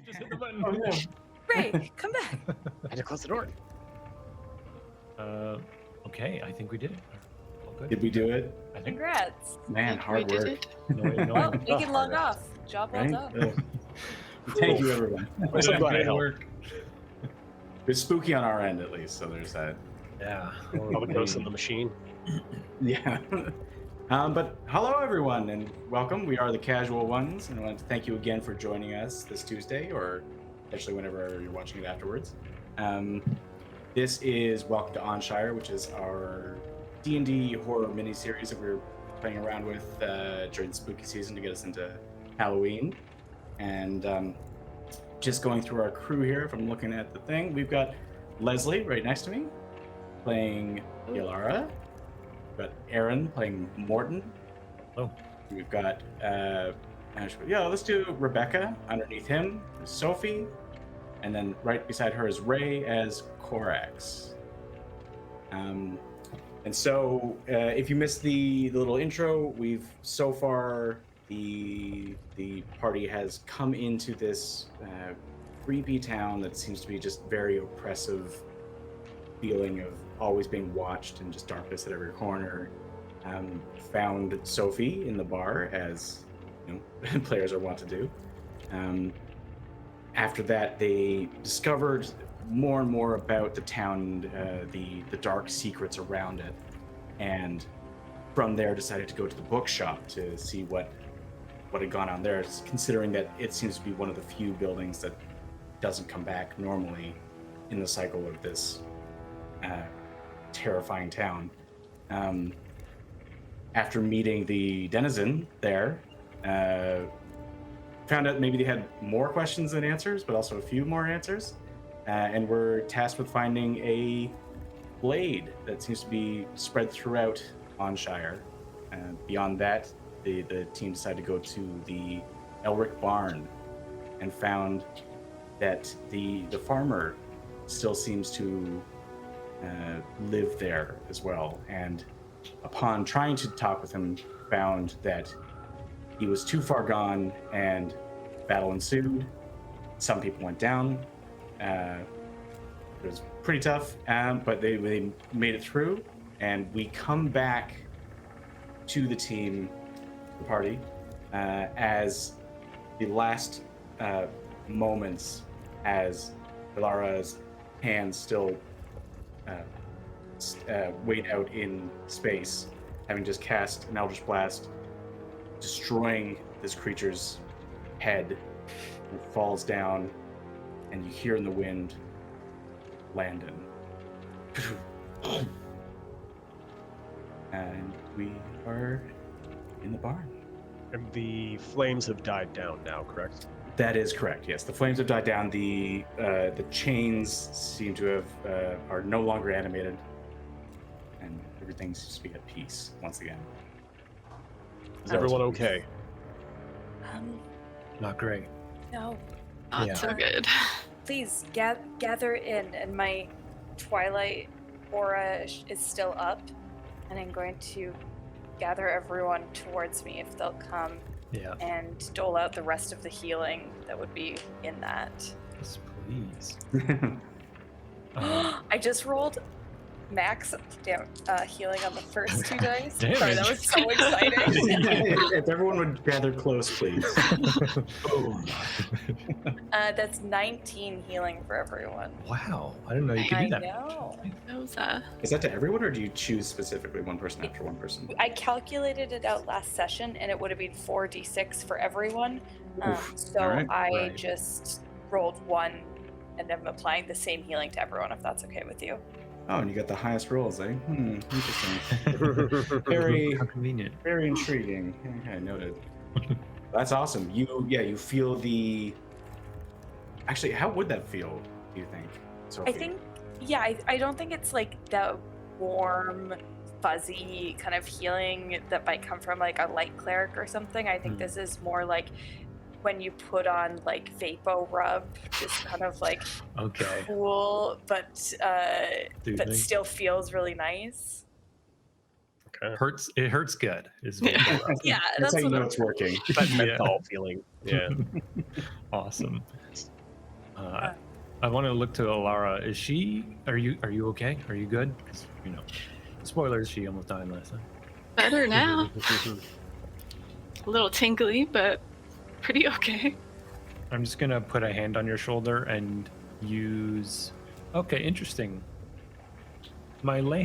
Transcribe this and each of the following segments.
just hit the button. Oh, no. Ray, come back. I had to close the door. Okay, I think we did it. All good. Did we do it? I think. Congrats. Man, hard work. Well, we can log off. Job well Right? done. Thank you, everyone. I'm so glad I helped. work. It's spooky on our end, at least, so there's that. Yeah. All the ghosts in the machine. Yeah. But hello, everyone, and welcome. We are the Casual Ones, and I want to thank you again for joining us this Tuesday, or actually whenever you're watching it afterwards. This is Welcome to Onshire, which is our D&D horror miniseries that we're playing around with during the spooky season to get us into Halloween. And just going through our crew here, if I'm looking at the thing, we've got Lesley right next to me, playing Yllara. We've got Aaron playing Morten. Oh. We've got, let's do Rebekah underneath him, Sophie. And then right beside her is Ray as Corax. And so if you missed the little intro, we've so far, the party has come into this creepy town that seems to be just very oppressive feeling of always being watched and just darkness at every corner. Found Sophie in the bar, as players are wont to do. After that, they discovered more and more about the town, the dark secrets around it, and from there decided to go to the bookshop to see what had gone on there, considering that it seems to be one of the few buildings that doesn't come back normally in the cycle of this terrifying town. After meeting the denizen there, found out maybe they had more questions than answers, but also a few more answers, and were tasked with finding a blade that seems to be spread throughout Onshire. Beyond that, the team decided to go to the Elric barn and found that the farmer still seems to live there as well. And upon trying to talk with him, found that he was too far gone and battle ensued. Some people went down. It was pretty tough, but they made it through, and we come back to the team, the party, as the last moments, as Ylara's hands still wait out in space, having just cast an Eldritch Blast, destroying this creature's head. It falls down, and you hear in the wind, Landon. And we are in the barn. And the flames have died down now, correct? That is correct. Yes, the flames have died down. The chains seem to have are no longer animated, and everything seems to be at peace once again. Is everyone okay? Not great. No. Yeah. So good. Please gather in, and my twilight aura is still up, and I'm going to gather everyone towards me if they'll come. Yeah. And dole out the rest of the healing that would be in that. Yes, please. I just rolled max healing on the first two dice. Sorry, Damage. that was so exciting. If everyone would gather close, please. That's 19 healing for everyone. Wow, I didn't know you could I do that. know. That was Is that to everyone, or do you choose specifically one person after one person? I calculated it out last session, and it would have been 4d6 for everyone. So All right. I just rolled one, and I'm applying the same healing to everyone, if that's okay with you. Oh, and you got the highest rolls, eh? Interesting. Very, How convenient. very intriguing. Okay, noted. That's awesome. You feel the. Actually, how would that feel? Do you think? Sophie? I think, I don't think it's like the warm, fuzzy kind of healing that might come from like a light cleric or something. I think this is more like when you put on like Vapo Rub, just kind of like Okay. cool, but Soothing. still feels really nice. Okay. Hurts. It hurts good. Is Yeah, That's that's how you what know I'm it's working. That menthol feeling. Yeah. awesome. I want to look to Yllara. Is she? Are you okay? Are you good? 'Cause, spoilers. She almost died last time. Better now. A little tingly, but pretty okay. I'm just gonna put a hand on your shoulder and use. Okay, interesting. My lay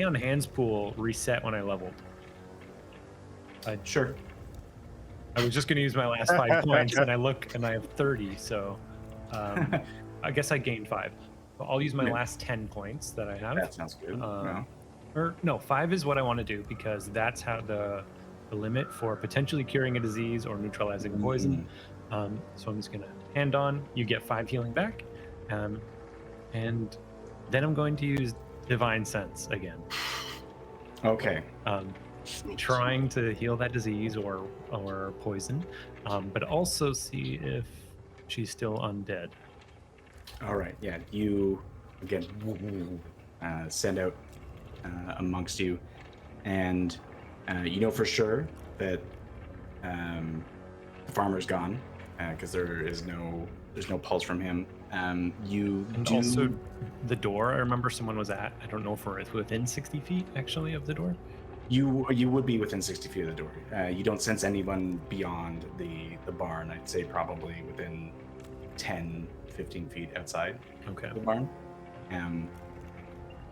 on hands pool reset when I leveled. Sure. I was just gonna use my last 5 points, and I look and I have 30. So, I guess I gained 5. So I'll use my last 10 points that I have. That sounds good. No. Or no, 5 is what I want to do because that's how the limit for potentially curing a disease or neutralizing poison. So I'm just gonna hand on. You get 5 healing back, and then I'm going to use divine sense again. Okay. Trying to heal that disease or poison, but also see if she's still undead. All right. Yeah. You again send out amongst you, and you know for sure that the farmer's gone because there's no pulse from him. You And do also the door. I remember someone was at. I don't know if we're within 60 feet actually of the door. you would be within 60 feet of the door. You don't sense anyone beyond the barn. I'd say probably within 10, 15 feet outside Okay. the barn.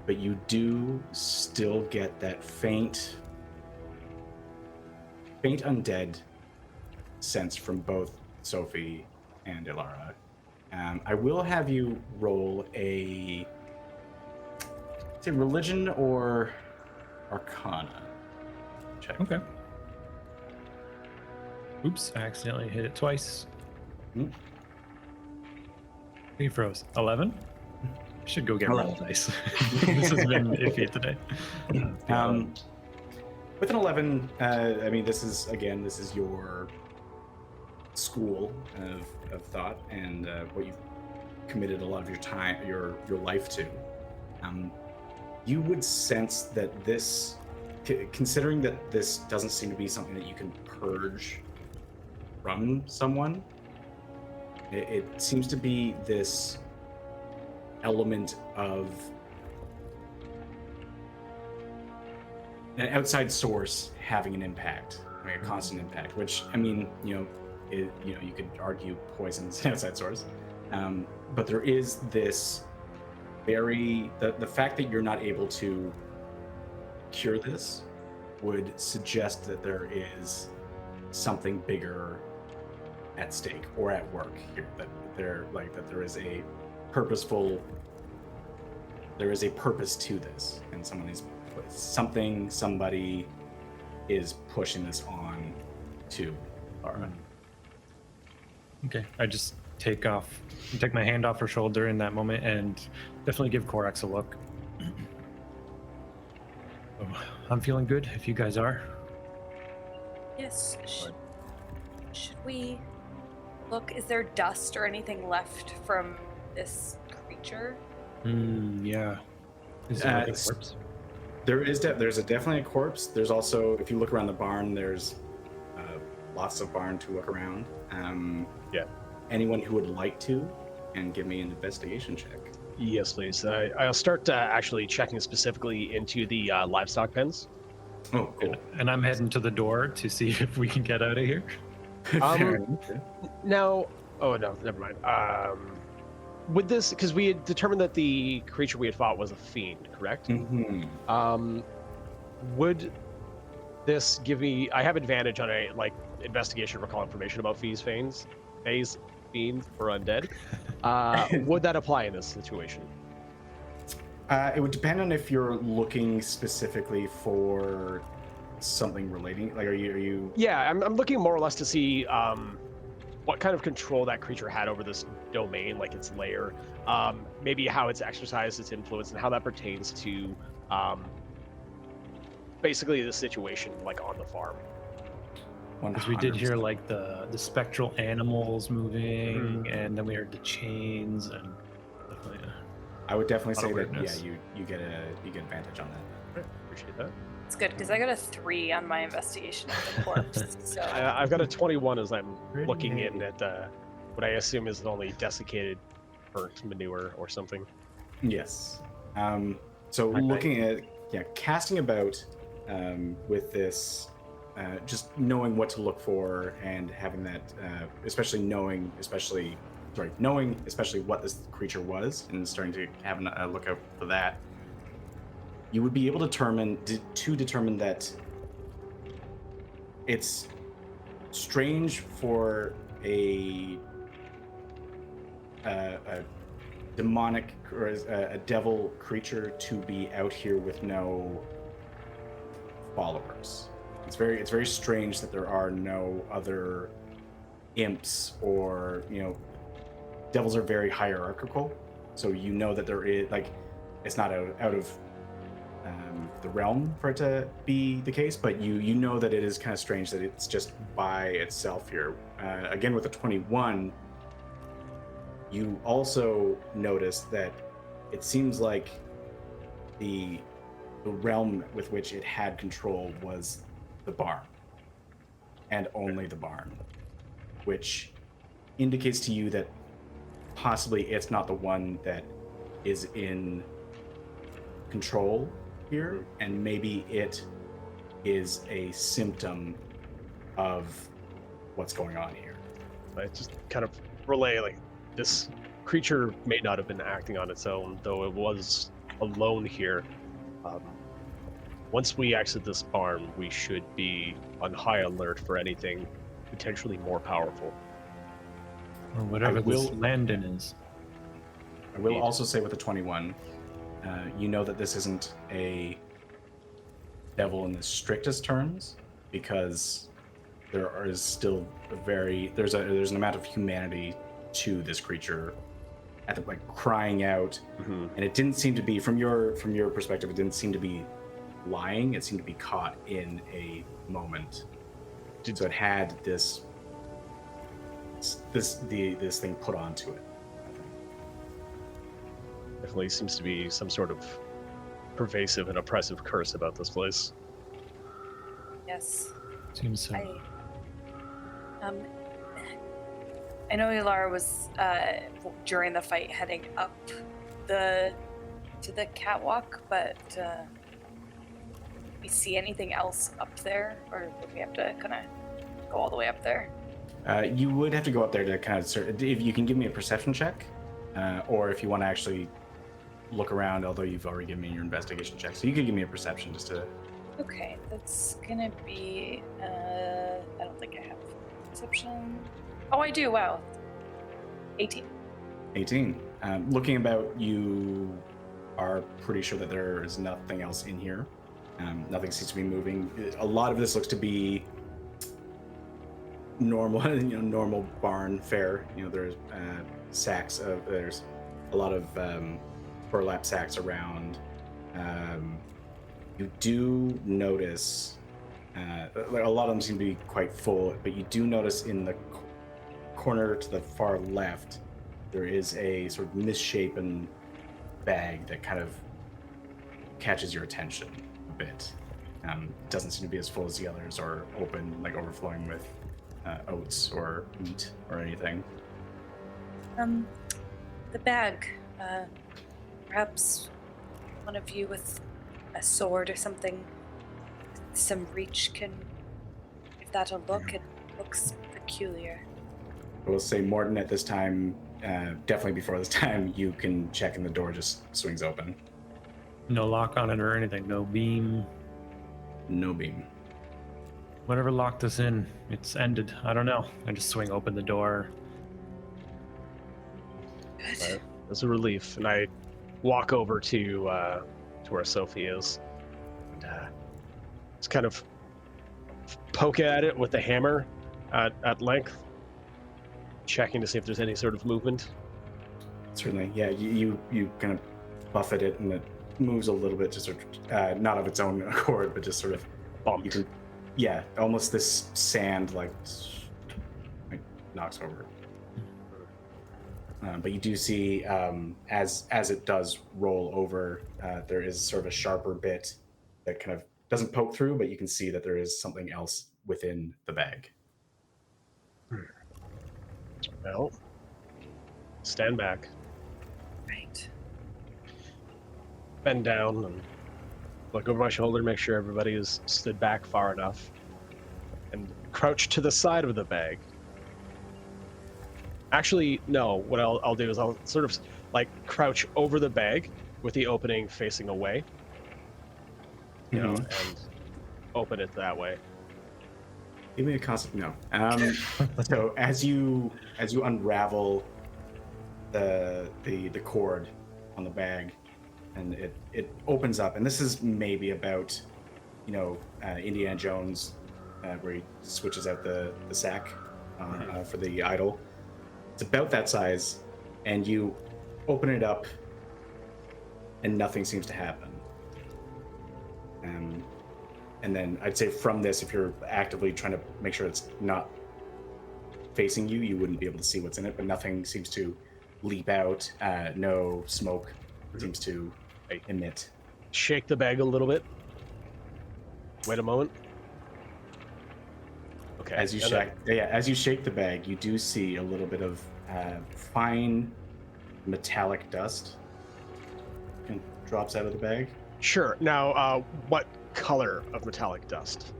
But you do still get that faint undead sense from both Sophie and Yllara. I will have you roll a religion or arcana check. Okay. Oops! I accidentally hit it twice. Hmm. He froze. 11. I should go get roll 11. dice. This has been iffy today. With an 11, I mean, this is your school of thought and what you've committed a lot of your time, your life to. You would sense that this, considering that this doesn't seem to be something that you can purge from someone, it seems to be this element of an outside source having an impact, like a constant impact. Which, I mean, you could argue poison's an outside source, but there is this the fact that you're not able to cure this would suggest that there is something bigger at stake or at work here. That there is a purpose to this, and somebody is pushing this on to Yllara. Okay. I just take my hand off her shoulder in that moment and definitely give Corax a look. Oh, I'm feeling good if you guys are. Yes. Should we look? Is there dust or anything left from this creature? Yeah. Is there like a corpse? There's definitely a corpse. There's also, if you look around the barn, there's lots of barn to look around. Yeah. Anyone who would like to, and give me an investigation check. Yes, please. I'll start actually checking specifically into the livestock pens. Oh, cool. And I'm heading to the door to see if we can get out of here. Fair enough. Now, oh no, never mind. With this, because we had determined that the creature we had fought was a fiend, correct? Mhm. Would this give me? I have advantage on a investigation, recall information about fiends, or undead. Would that apply in this situation? It would depend on if you're looking specifically for something relating. Like, are you? Yeah, I'm looking more or less to see what kind of control that creature had over this domain, like its lair, maybe how it's exercised its influence, and how that pertains to basically the situation, like on the farm. Because we did hear like the spectral animals moving, and then we heard the chains, and definitely. I would definitely say that weirdness. you get advantage on that. Appreciate that. It's good because I got a 3 on my investigation of the corpse. So I've got a 21 as I'm Pretty looking handy. in at what I assume is only desiccated burnt manure or something. Yes. So Right. looking at casting about with this, just knowing what to look for and having that, knowing especially what this creature was and starting to have a look out for that, you would be able to determine that it's strange for a demonic or a devil creature to be out here with no followers. It's very strange that there are no other imps, or devils are very hierarchical, so that there is, like, it's not out of the realm for it to be the case, but you know that it is kind of strange that it's just by itself here. Again, with a 21, you also notice that it seems like the realm with which it had control was the barn, and only the barn, which indicates to you that possibly it's not the one that is in control here, and maybe it is a symptom of what's going on here. I just kind of relay, like, this creature may not have been acting on its own, though it was alone here. Once we exit this barn, we should be on high alert for anything potentially more powerful. Or whatever this will- Landon is. I will also say with the 21, you know that this isn't a devil in the strictest terms, because there is still there's an amount of humanity to this creature, at the, like, crying out, and it didn't seem to be, from your perspective, it didn't seem to be lying. It seemed to be caught in a moment. So it had this thing put onto it. Definitely seems to be some sort of pervasive and oppressive curse about this place. Yes. Seems so. I know Yllara was during the fight heading up to the catwalk, but we see anything else up there, or would we have to kind of go all the way up there? You would have to go up there to kind of if you can give me a perception check, or if you want to actually look around, although you've already given me your investigation check, so you could give me a perception just to. Okay, that's gonna be. I don't think I have perception. Oh, I do. Wow. 18. 18. Looking about, you are pretty sure that there is nothing else in here. Nothing seems to be moving. A lot of this looks to be normal, normal barn fare. There's there's a lot of burlap sacks around. You do notice, a lot of them seem to be quite full, but you do notice in the corner to the far left, there is a sort of misshapen bag that kind of catches your attention a bit. Doesn't seem to be as full as the others, or open, like overflowing with oats or meat or anything. The bag. Perhaps one of you with a sword or something, some reach, can give that a look. It looks peculiar. I will say, Morten, at this time, definitely before this time, you can check, and the door just swings open. No lock on it or anything. No beam. No beam. Whatever locked us in, it's ended. I don't know. I just swing open the door. Good. It's a relief, and I walk over to where Sophie is, and just kind of poke at it with the hammer at length, checking to see if there's any sort of movement. Certainly, yeah. You kind of buffet it, and it moves a little bit, just sort of, not of its own accord, but just sort of Bumped. You can, yeah, almost this sand like knocks over. But you do see, as it does roll over, there is sort of a sharper bit that kind of doesn't poke through, but you can see that there is something else within the bag. Well, stand back, Right. bend down, and look over my shoulder, make sure everybody is stood back far enough, and crouch to the side of the bag. Actually, no. What I'll do is I'll sort of like crouch over the bag with the opening facing away, you know, and open it that way. Give me a concept. No. So as you unravel the cord on the bag, and it opens up, and this is maybe about, Indiana Jones, where he switches out the sack for the idol. It's about that size, and you open it up, and nothing seems to happen. And then I'd say from this, if you're actively trying to make sure it's not facing you, you wouldn't be able to see what's in it, but nothing seems to leap out. No smoke seems to emit. Shake the bag a little bit. Wait a moment. Okay. As you shake the bag, you do see a little bit of fine metallic dust drops out of the bag. Sure. Now, what color of metallic dust?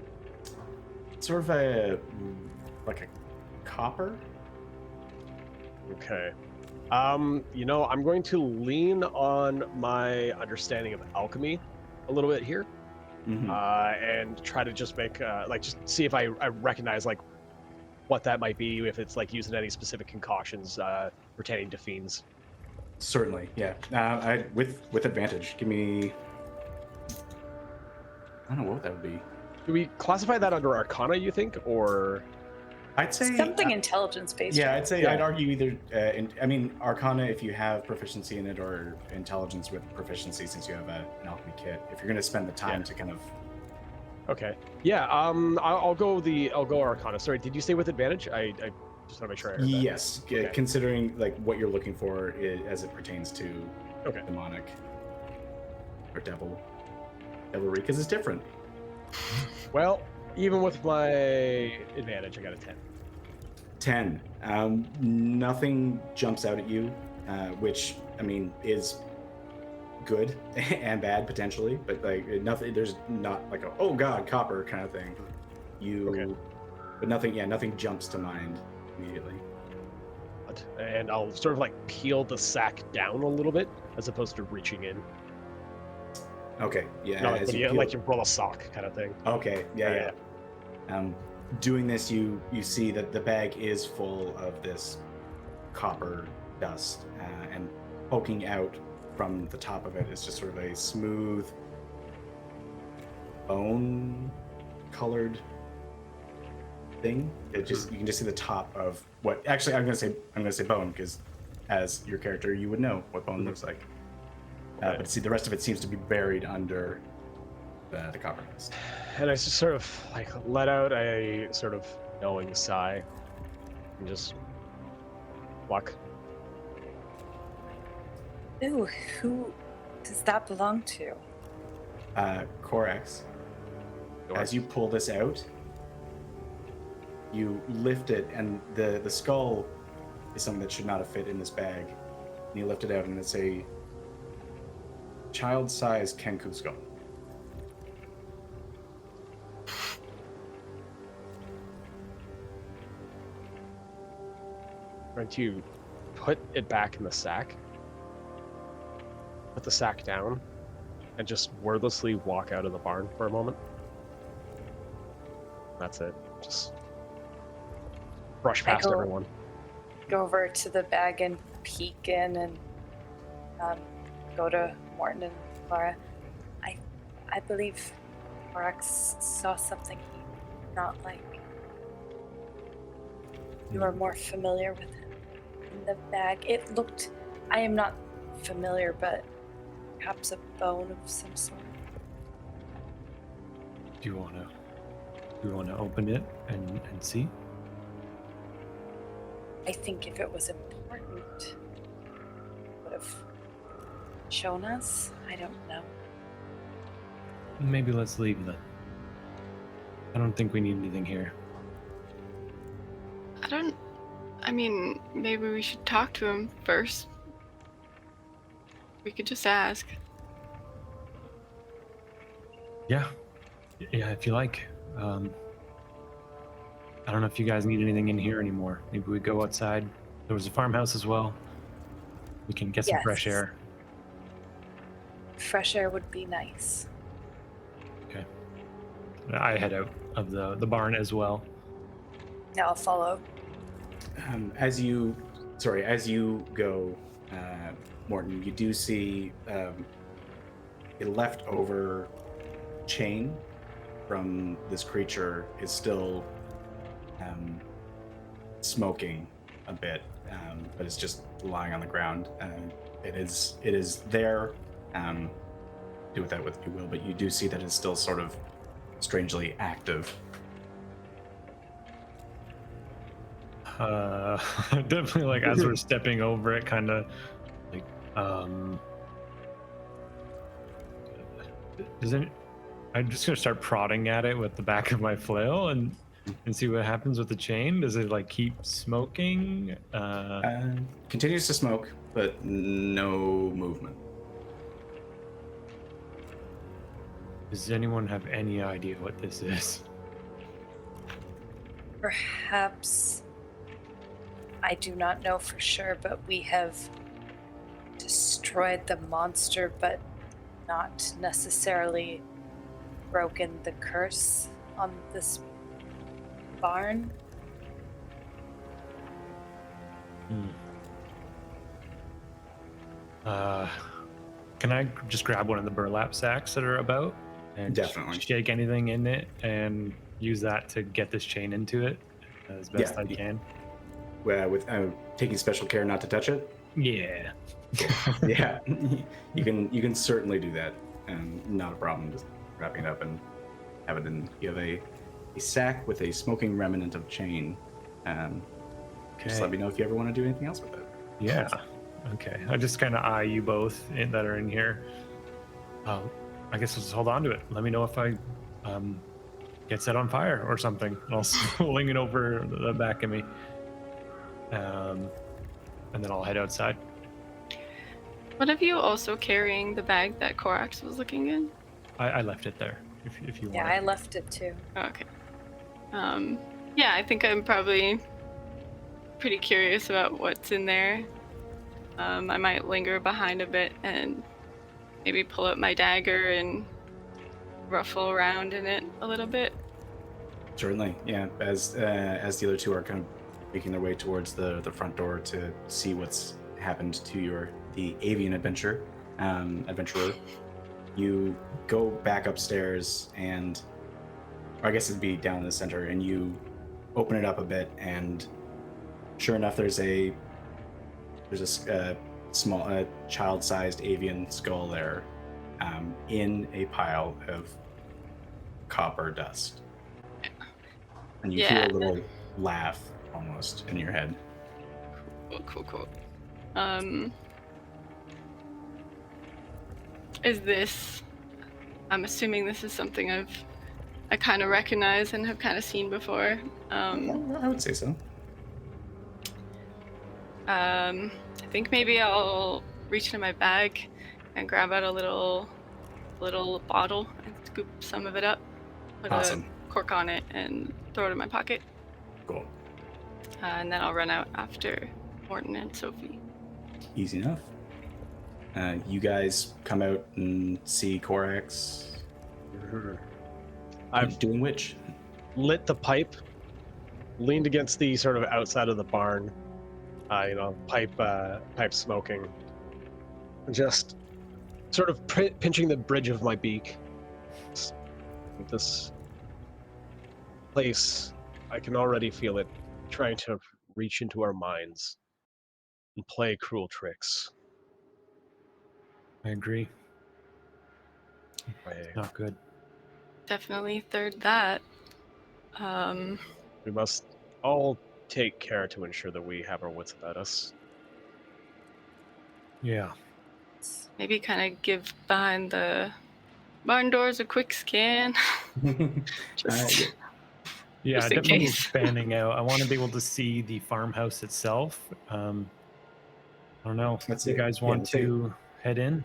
Sort of like a copper. Okay. I'm going to lean on my understanding of alchemy a little bit here, and try to just make just see if I recognize like what that might be, if it's like using any specific concoctions pertaining to fiends. Certainly, yeah. With advantage. Give me. I don't know what that would be. Do we classify that under Arcana, you think, or? I'd say something intelligence based. Yeah, I'd say I'd argue either. Arcana if you have proficiency in it, or intelligence with proficiency since you have an alchemy kit. If you're going to spend the time to kind of. Okay. Yeah. I'll go Arcana. Sorry, did you say with advantage? I just want to make sure I heard that. Yes, Okay. Considering like what you're looking for as it pertains to demonic or devilry, because it's different. Well, even with my advantage, I got a 10. 10. Nothing jumps out at you, which is good and bad potentially, but like nothing. There's not like a oh god copper kind of thing. But nothing. Yeah, nothing jumps to mind immediately. And I'll sort of like peel the sack down a little bit as opposed to reaching in. Okay. Yeah. Like you roll a sock kind of thing. Okay. Yeah. Doing this, you see that the bag is full of this copper dust, and poking out from the top of it is just sort of a smooth bone-colored thing. You can just see the top of what. Actually, I'm gonna say bone because, as your character, you would know what bone looks like. But see, the rest of it seems to be buried under the copper dust. And I just sort of like let out a sort of knowing sigh and just walk. Ooh, who does that belong to? Corax. As you pull this out, you lift it, and the skull is something that should not have fit in this bag. And you lift it out, and it's a child-sized Kenku skull. Going to put it back in the sack, put the sack down, and just wordlessly walk out of the barn for a moment. That's it. Just brush past everyone. Go over to the bag and peek in, and go to Morten and Yllara. I believe Corax saw something he did not like. You are more familiar with him. In the bag, it looked. I am not familiar, but perhaps a bone of some sort. Do you want to open it and see? I think if it was important, it would have shown us. I don't know. Maybe let's leave then. I don't think we need anything here. I mean, maybe we should talk to him first. We could just ask. Yeah, if you like. I don't know if you guys need anything in here anymore. Maybe we go outside. There was a farmhouse as well. We can get some fresh Yes. air. Fresh air would be nice. Okay. I head out of the barn as well. Now I'll follow. As you go, Morten, you do see a leftover chain from this creature is still smoking a bit, but it's just lying on the ground. It is there. Do with that what you will, but you do see that it's still sort of strangely active. Definitely, like as we're stepping over it, kind of like doesn't. I'm just gonna start prodding at it with the back of my flail and see what happens with the chain. Does it like keep smoking? Continues to smoke, but no movement. Does anyone have any idea what this is? Perhaps, I do not know for sure, but we have destroyed the monster, but not necessarily broken the curse on this barn. Can I just grab one of the burlap sacks that are about and Definitely. shake anything in it and use that to get this chain into it as best I can? With taking special care not to touch it. Yeah. Yeah, you can certainly do that, and not a problem. Just wrapping it up and have it in. You have a sack with a smoking remnant of chain. Just let me know if you ever want to do anything else with it. Yeah. Okay. I just kind of eye you both that are in here. I guess I'll just hold on to it. Let me know if I get set on fire or something. I'll sling it over the back of me. And then I'll head outside. What if you also carrying the bag that Corax was looking in? I left it there if you want. Yeah, I left it too. Okay. Yeah, I think I'm probably pretty curious about what's in there. I might linger behind a bit and maybe pull out my dagger and ruffle around in it a little bit. Certainly, yeah. As the other two are kind of making their way towards the front door to see what's happened to the avian adventurer, you go back upstairs and, or I guess it'd be down in the center, and you open it up a bit, and sure enough, there's a small child-sized avian skull there, in a pile of copper dust, and you hear a little laugh almost in your head. Cool. Is this? I'm assuming this is something I kind of recognize and have kind of seen before. I would say so. I think maybe I'll reach into my bag and grab out a little bottle and scoop some of it up, put Awesome. a cork on it, and throw it in my pocket. Cool. And then I'll run out after Morten and Sophie. Easy enough. You guys come out and see Corax. I've doing which? lit the pipe, leaned against the sort of outside of the barn, pipe smoking, just sort of pinching the bridge of my beak. This place, I can already feel it trying to reach into our minds and play cruel tricks. I agree. Not good. Definitely third that. We must all take care to ensure that we have our wits about us. Yeah. Maybe kind of give behind the barn doors a quick scan. Just Yeah, Just in definitely case. spanning out. I want to be able to see the farmhouse itself. I don't know. Let's You say, guys yeah, want let's say, to head in?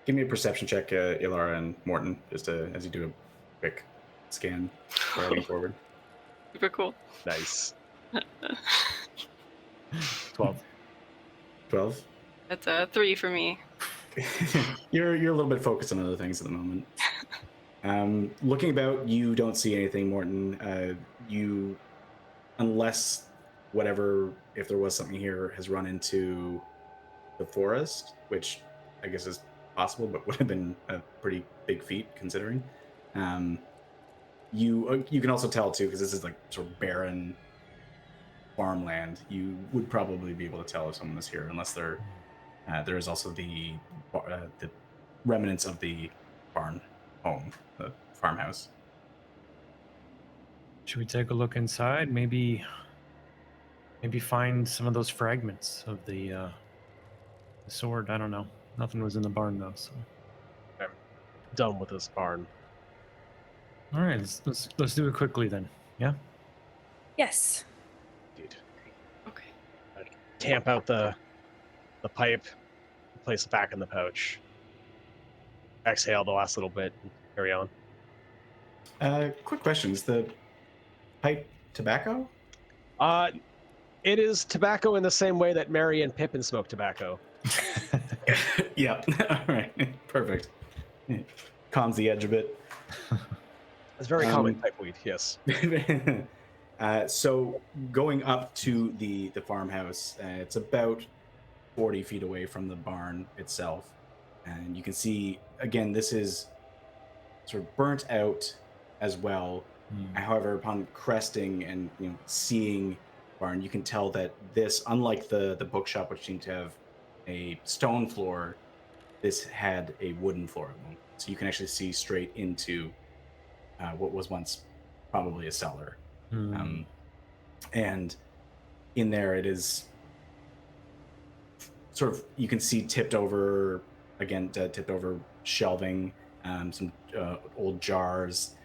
give me a perception check, Yllara and Morten, just as you do a quick scan, striding forward. Super cool. Nice. 12. 12. That's a 3 for me. You're a little bit focused on other things at the moment. Looking about, you don't see anything, Morten. You, unless whatever, if there was something here, has run into the forest, which I guess is possible, but would have been a pretty big feat considering. You can also tell too, because this is like sort of barren farmland. You would probably be able to tell if someone is here, unless there is also the remnants of the barn home, the farmhouse. Should we take a look inside? Maybe find some of those fragments of the sword. I don't know. Nothing was in the barn though. So, I'm done with this barn. all right, let's do it quickly then. Yeah. Yes. Dude. Okay. Tamp out the pipe, place it back in the pouch. Exhale the last little bit and carry on. Quick question: is the pipe tobacco? It is tobacco in the same way that Merry and Pippin smoke tobacco. Yeah. All right. Perfect. Calms the edge a bit. It's very common type weed, yes. So going up to the farmhouse, it's about 40 feet away from the barn itself, and you can see again this is sort of burnt out as well. However, upon cresting and seeing barn, you can tell that this, unlike the bookshop, which seemed to have a stone floor, this had a wooden floor at the moment. So you can actually see straight into what was once probably a cellar. And in there it is sort of, you can see tipped over shelving, some old jars.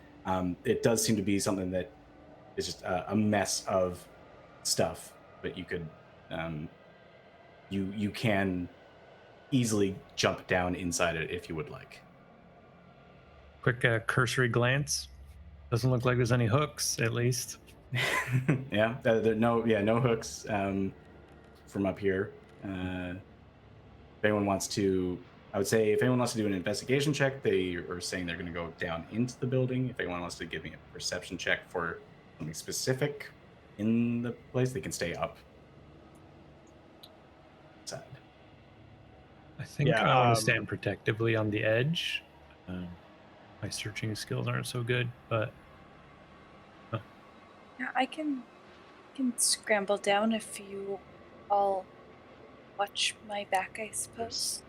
It does seem to be something that is just a mess of stuff, but you could you can easily jump down inside it if you would like. Quick cursory glance. Doesn't look like there's any hooks, at least. Yeah, there no hooks from up here. If anyone wants to, I would say if anyone wants to do an investigation check, they are saying they're going to go down into the building. If anyone wants to give me a perception check for something specific in the place, they can stay up. Side. I think Yeah, I want to stand protectively on the edge. My searching skills aren't so good, but Yeah, I can scramble down if you all watch my back, I suppose.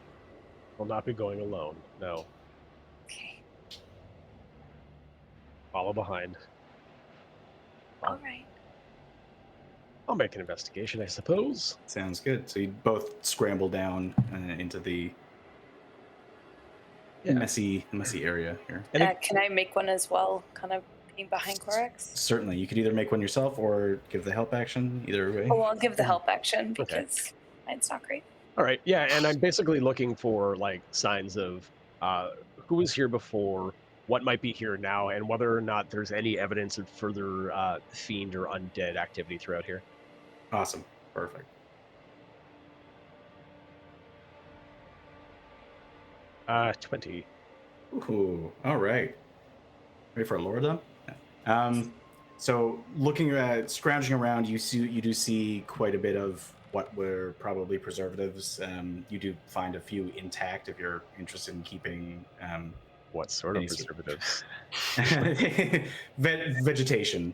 Will not be going alone. No. Okay. Follow behind. All right. I'll make an investigation, I suppose. Sounds good. So you both scramble down into the messy area here. Can I make one as well, kind of being behind Corax? Certainly. You could either make one yourself or give the help action. Either way. Oh, I'll give the help action because mine's not great. All right, yeah, and I'm basically looking for like signs of who was here before, what might be here now, and whether or not there's any evidence of further fiend or undead activity throughout here. Awesome. Perfect. Uh, 20. Ooh, all right. Ready for a lore dump? So looking at scrounging around, you do see quite a bit of what were probably preservatives. You do find a few intact if you're interested in keeping What sort of preservatives? Vegetation.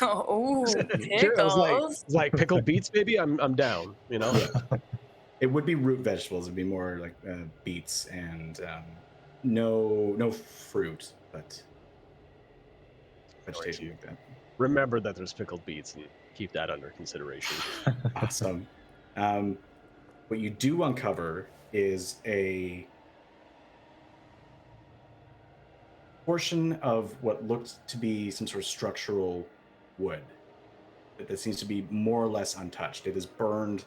Oh, Sure, I was pickles. like pickled beets, maybe. I'm down. You know. Yeah. It would be root vegetables. It'd be more like beets and no fruit, but vegetation like that. Remember that there's pickled beets and keep that under consideration. Awesome. What you do uncover is a portion of what looked to be some sort of structural wood that seems to be more or less untouched. It is burned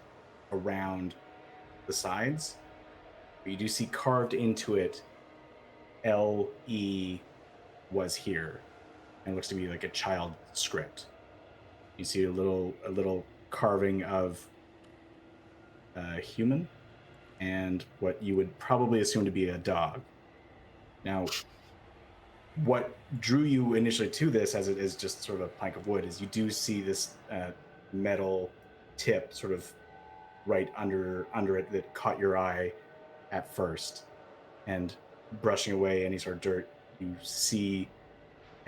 around the sides, but you do see carved into it L-E was here, and it looks to be like a child script. You see a little carving of a human and what you would probably assume to be a dog. Now, what drew you initially to this, as it is just sort of a plank of wood, is you do see this metal tip sort of right under it that caught your eye at first. And brushing away any sort of dirt, you see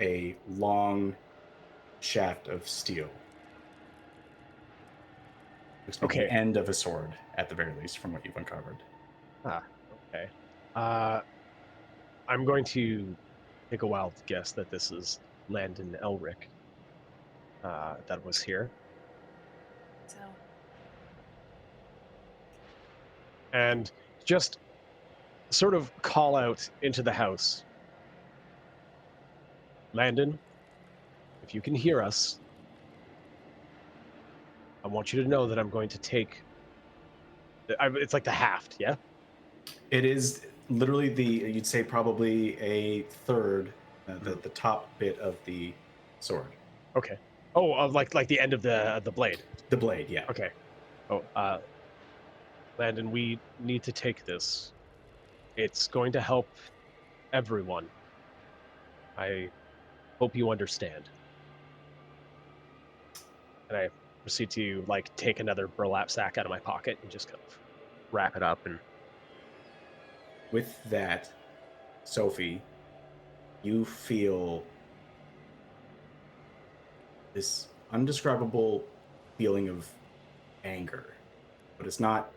a long shaft of steel. Looks to be Okay. the end of a sword, at the very least, from what you've uncovered. Okay. I'm going to take a wild guess that this is Landon Elric that was here. So And just sort of call out into the house. Landon, if you can hear us, I want you to know that I'm going to take... It's like the haft, yeah? It is literally you'd say probably a third, the top bit of the sword. Okay. Oh, like the end of the blade. The blade, yeah. Okay. Oh, Landon, we need to take this. It's going to help everyone. I hope you understand. And I proceed to like take another burlap sack out of my pocket and just kind of wrap it up. And With that, Sophie, you feel this undescribable feeling of anger, but it's not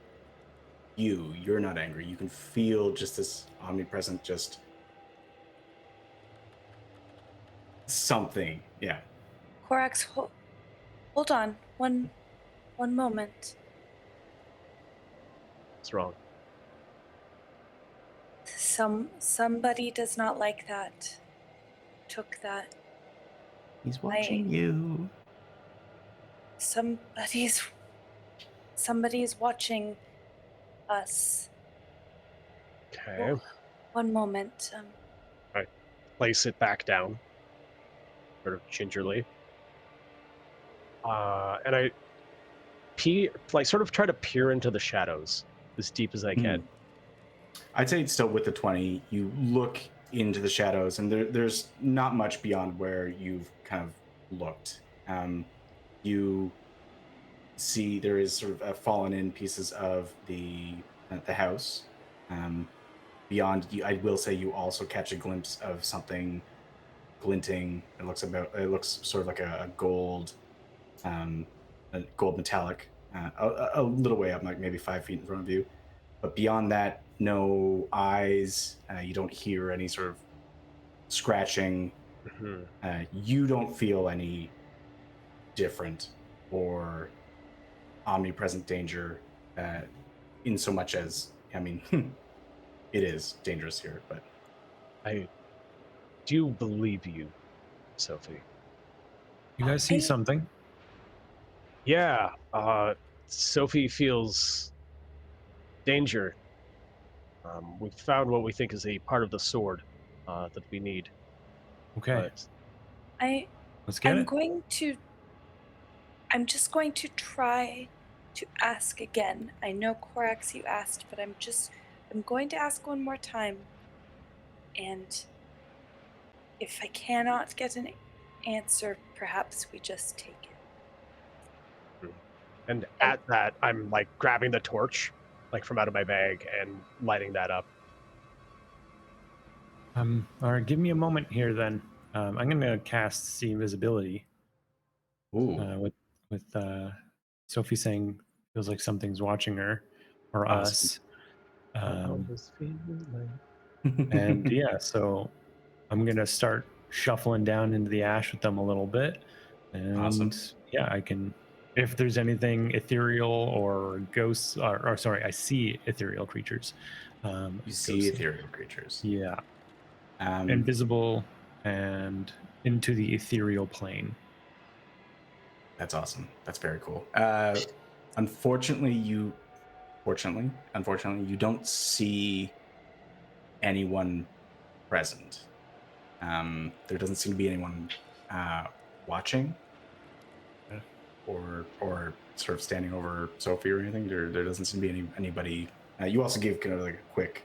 you. You're not angry. You can feel just this omnipresent, just something. Yeah. Corax, hold on. One moment. what's wrong? Somebody does not like that. Took that. He's watching you. Somebody's watching us. Okay. One moment. I place it back down, sort of gingerly. And I sort of try to peer into the shadows as deep as I can. I'd say it's still with the 20. You look into the shadows, and there's not much beyond where you've kind of looked. You see there is sort of fallen in pieces of the house. Beyond you, I will say you also catch a glimpse of something glinting. It looks sort of like a gold metallic, a little way up, like maybe 5 feet in front of you. But beyond that, no eyes. You don't hear any sort of scratching. Mm-hmm. You don't feel any different or omnipresent danger, in so much as, I mean, it is dangerous here, but I do believe you, Sophie. You guys see something? Yeah, Sophie feels danger. We've found what we think is a part of the sword that we need. Okay, But let's get it. I'm just going to try to ask again. I know, Corax, you asked, but I'm going to ask one more time. And if I cannot get an answer, perhaps we just take it. And at that, I'm like grabbing the torch, like from out of my bag, and lighting that up. All right, give me a moment here then. I'm gonna cast see invisibility. ooh, With Sophie saying feels like something's watching her or us. And yeah, so I'm gonna start shuffling down into the ash with them a little bit, and Awesome. yeah, I can. If there's anything ethereal or ghosts, or sorry, I see ethereal creatures. You see ethereal creatures. Yeah. invisible and into the ethereal plane. That's awesome. That's very cool. Unfortunately, you don't see anyone present. There doesn't seem to be anyone watching or sort of standing over Sophie or anything. There doesn't seem to be anybody. You also gave kind of like a quick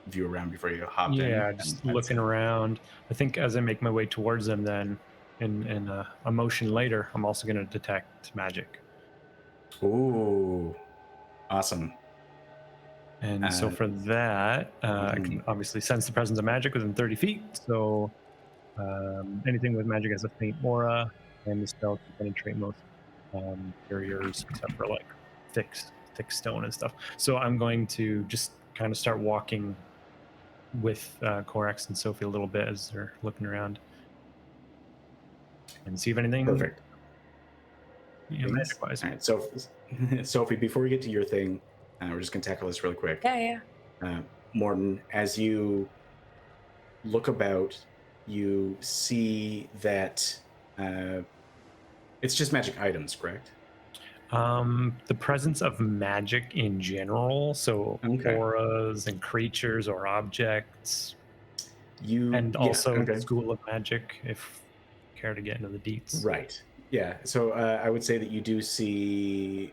view around before you hopped in. Yeah, just looking around. I think as I make my way towards them, then in a motion later, I'm also going to detect magic. Ooh, awesome. And so for that, I can obviously sense the presence of magic within 30 feet. So anything with magic has a faint aura, and the spell can penetrate most barriers except for like thick stone and stuff. So I'm going to just kind of start walking with Corax and Sophie a little bit as they're looking around and see if anything. Perfect. Magic-wise. All right, so Sophie, before we get to your thing, we're just gonna tackle this really quick. Yeah. Morten, as you look about, you see that it's just magic items, correct? The presence of magic in general, so Okay. auras and creatures or objects, and Yeah, also okay. school of magic, if you care to get into the deets. Right. Yeah. So I would say that you do see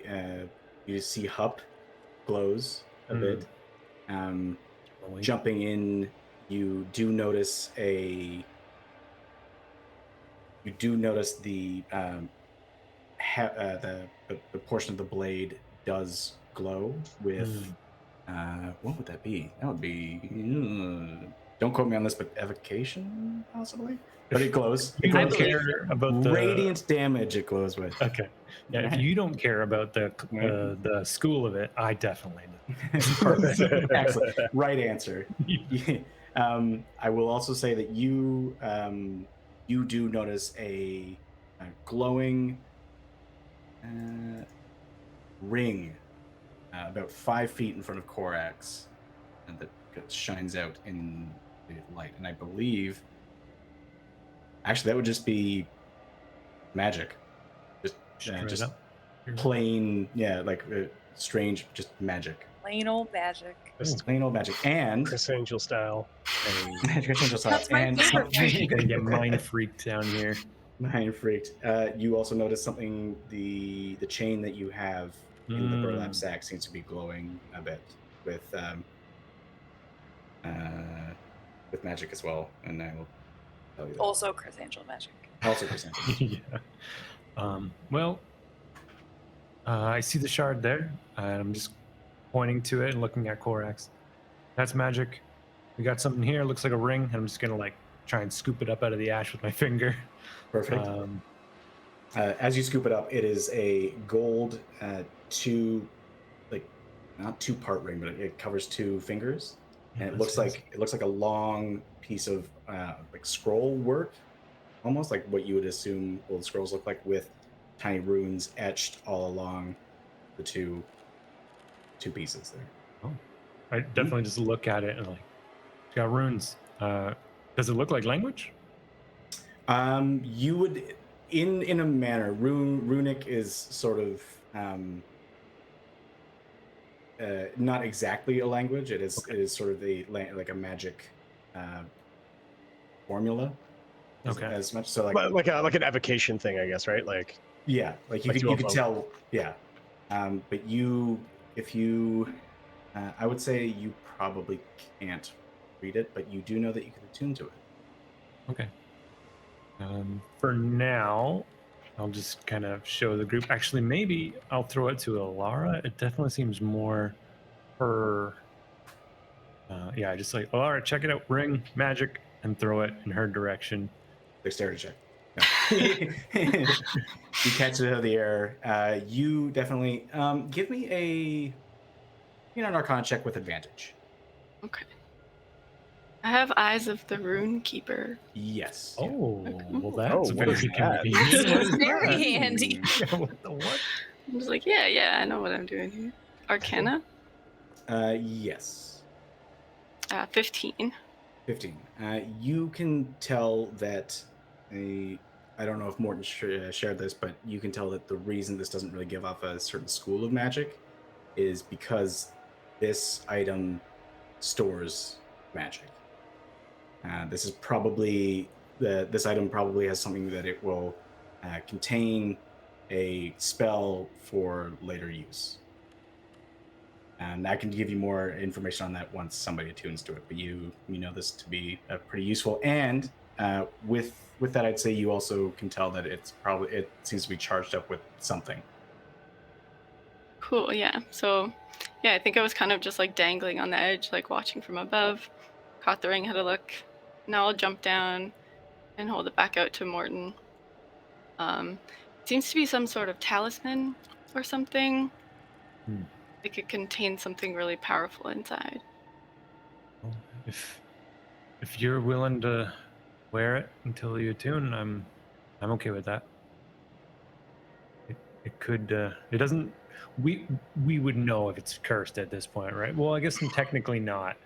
Hup glows a bit. Jumping in, you do notice the portion of the blade does glow with what would that be? That would be don't quote me on this, but evocation possibly. But it glows. You don't care about the radiant damage it glows with. Okay. Yeah, if you don't care about the school of it, I definitely do. Excellent. Right answer. I will also say that you do notice a glowing ring about 5 feet in front of Corax that shines out in the light. And I believe, actually, that would just be magic. Just plain, strange, just magic. Plain old magic. Just plain old magic. And Chris Angel style. Chris Angel style. That's my favorite You're gonna get mind freaked down here. Mind freaked. You also notice something. The chain that you have in the burlap sack seems to be glowing a bit with magic as well. And I will tell you that. Also Chris Angel magic. Also Chris Angel. Yeah. I see the shard there. I'm just pointing to it and looking at Corax. That's magic. We got something here. Looks like a ring. I'm just gonna try and scoop it up out of the ash with my finger. Perfect. As you scoop it up, it is a gold not two-part ring, but it covers 2 fingers, and it looks like a long piece of scroll work, almost like what you would assume old scrolls look like, with tiny runes etched all along the two pieces there. Oh, I definitely just look at it and it's got runes. Does it look like language? You would, in a manner, runic is sort of not exactly a language. It is sort of like a magic formula. As much so like an evocation thing, I guess, right? Yeah, you could tell. Yeah, but if you I would say you probably can't read it, but you do know that you can attune to it. Okay. For now, I'll just kind of show the group. Actually, maybe I'll throw it to Yllara. It definitely seems more her. Just like, Yllara, check it out. Ring, magic, and throw it in her direction. Dexterity check. No. You catch it out of the air. You definitely give me an Arcana check with advantage. Okay. I have Eyes of the Rune Keeper. Yes. Oh, well, that's what very is that? convenient. Very handy. What the what? I'm just like, yeah, I know what I'm doing here. Arcana? Yes. 15. 15. You can tell that I don't know if Morten shared this, but you can tell that the reason this doesn't really give off a certain school of magic is because this item stores magic. This is probably this item probably has something that it will contain a spell for later use. And I can give you more information on that once somebody attunes to it. But you know this to be pretty useful. And with that, I'd say you also can tell that it seems to be charged up with something. Cool, yeah. So, yeah, I think I was kind of just like dangling on the edge, like watching from above. Caught the ring, had a look. Now I'll jump down and hold it back out to Morten. Seems to be some sort of talisman or something. It could contain something really powerful inside. Well, if you're willing to wear it until you attune, I'm okay with that. It could it doesn't we would know if it's cursed at this point, right? Well, I guess technically not.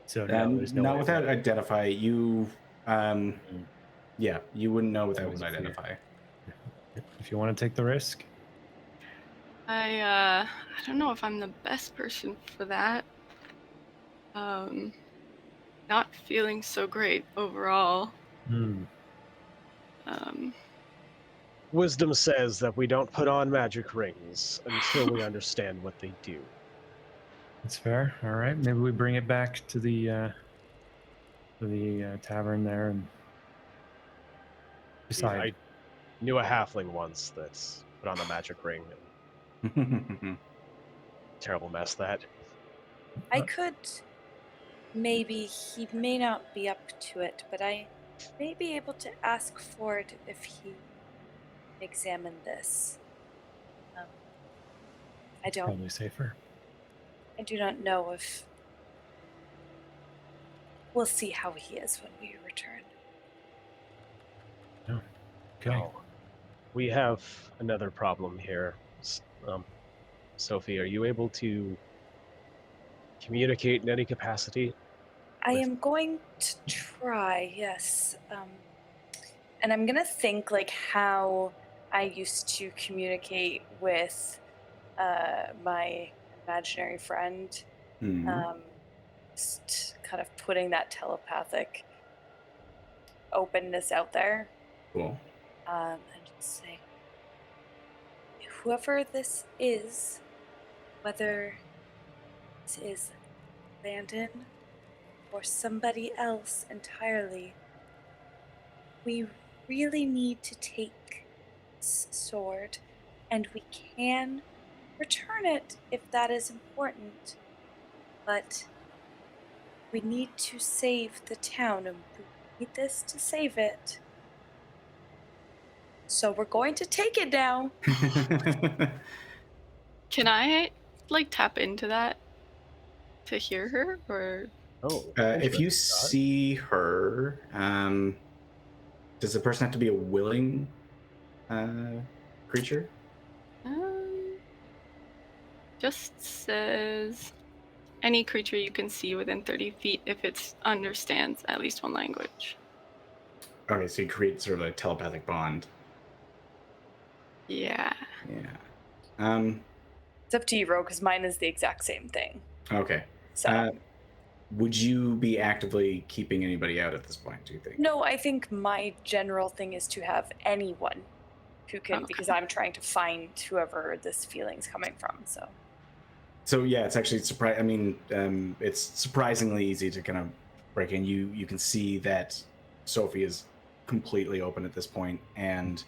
So no, there's no not way without identify you. Mm. Yeah, you wouldn't know without Always an a fear. identify. If you want to take the risk. I don't know if I'm the best person for that. Not feeling so great overall. Wisdom says that we don't put on magic rings until we understand what they do. That's fair. All right, maybe we bring it back to the tavern there and decide. I knew a halfling once that put on a magic ring. Terrible mess that. I could maybe, he may not be up to it, but I may be able to ask for it if he examined this. I don't. Probably safer. I do not know if. We'll see how he is when we return. No. Okay. Oh, we have another problem here. Sophie, are you able to communicate in any capacity? I am going to try, yes. And I'm going to think like how I used to communicate with my imaginary friend. Just kind of putting that telepathic openness out there. Cool. And just say, whoever this is, whether this is Landon or somebody else entirely, we really need to take this sword, and we can return it if that is important, but we need to save the town, and we need this to save it. So we're going to take it now. Can I like tap into that to hear her, or? If you see her, does the person have to be a willing creature? Just says any creature you can see within 30 feet if it understands at least one language. Okay, so you create sort of a telepathic bond. Yeah. Yeah. It's up to you, Ro, because mine is the exact same thing. Okay. So. Would you be actively keeping anybody out at this point, do you think? No, I think my general thing is to have anyone who can, because I'm trying to find whoever this feeling's coming from, So yeah, it's actually it's surprisingly easy to kind of break in. You can see that Sophie is completely open at this point, and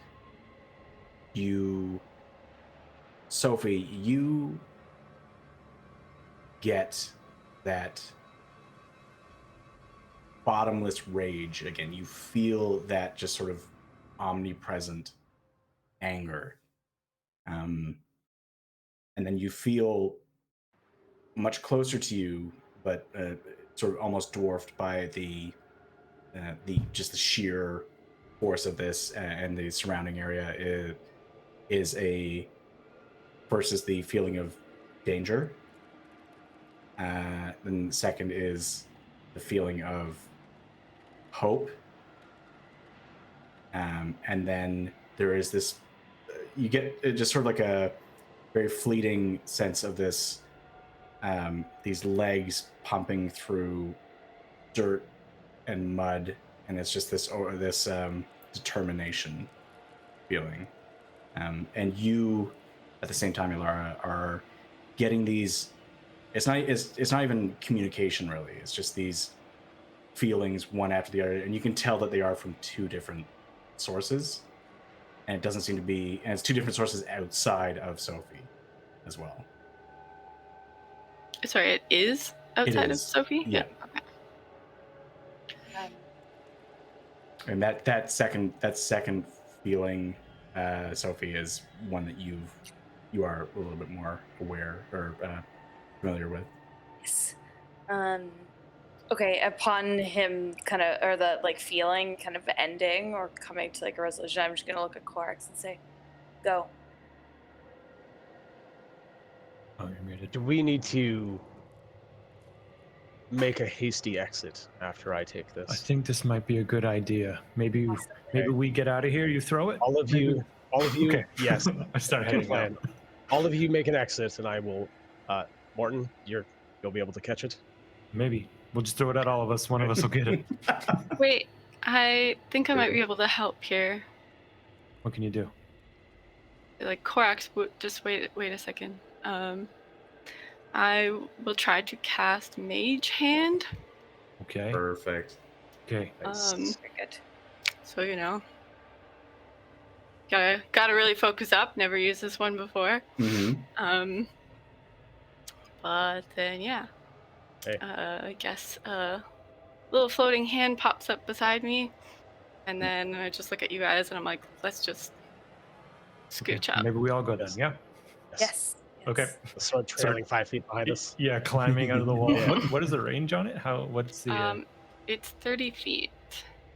Sophie, you get that bottomless rage again. You feel that just sort of omnipresent anger. And then you feel much closer to you, but sort of almost dwarfed by the sheer force of this and the surrounding area is versus the feeling of danger. Then the second is the feeling of hope. And then there is this, you get just sort of like a very fleeting sense of this, these legs pumping through dirt and mud, and it's just this determination feeling. And you, at the same time, Yllara, are getting these. It's not even communication really. It's just these feelings one after the other, and you can tell that they are from two different sources, and it doesn't seem to be, and it's two different sources outside of Sophie as well. Sorry, it is outside of Sophie? Yeah. Okay. And that second feeling, Sophie, is one that you are a little bit more aware or familiar with. Yes. Okay, upon him kind of, or the like feeling kind of ending or coming to like a resolution, I'm just gonna look at Corax and say, go. Oh, you're muted. Do we need to make a hasty exit after I take this? I think this might be a good idea. Maybe we get out of here. You throw it. All of you, Okay. yes. I start Good heading plan. out. All of you make an exit, and I will. Morten, you'll be able to catch it. Maybe we'll just throw it at all of us. One of us will get it. Wait, I think I might be able to help here. What can you do? Like Corax, just wait a second. I will try to cast Mage Hand. Okay. Perfect. Okay. Very good. So gotta really focus up. Never used this one before. Mm-hmm. But then yeah, Hey. I guess a little floating hand pops up beside me, and then I just look at you guys and I'm like, let's just scooch up. Maybe we all go then. Yeah. Yes. Okay. The sword trailing 5 feet behind us. Yeah, climbing out of the wall. Yeah. What is the range on it? What's the? It's 30 feet.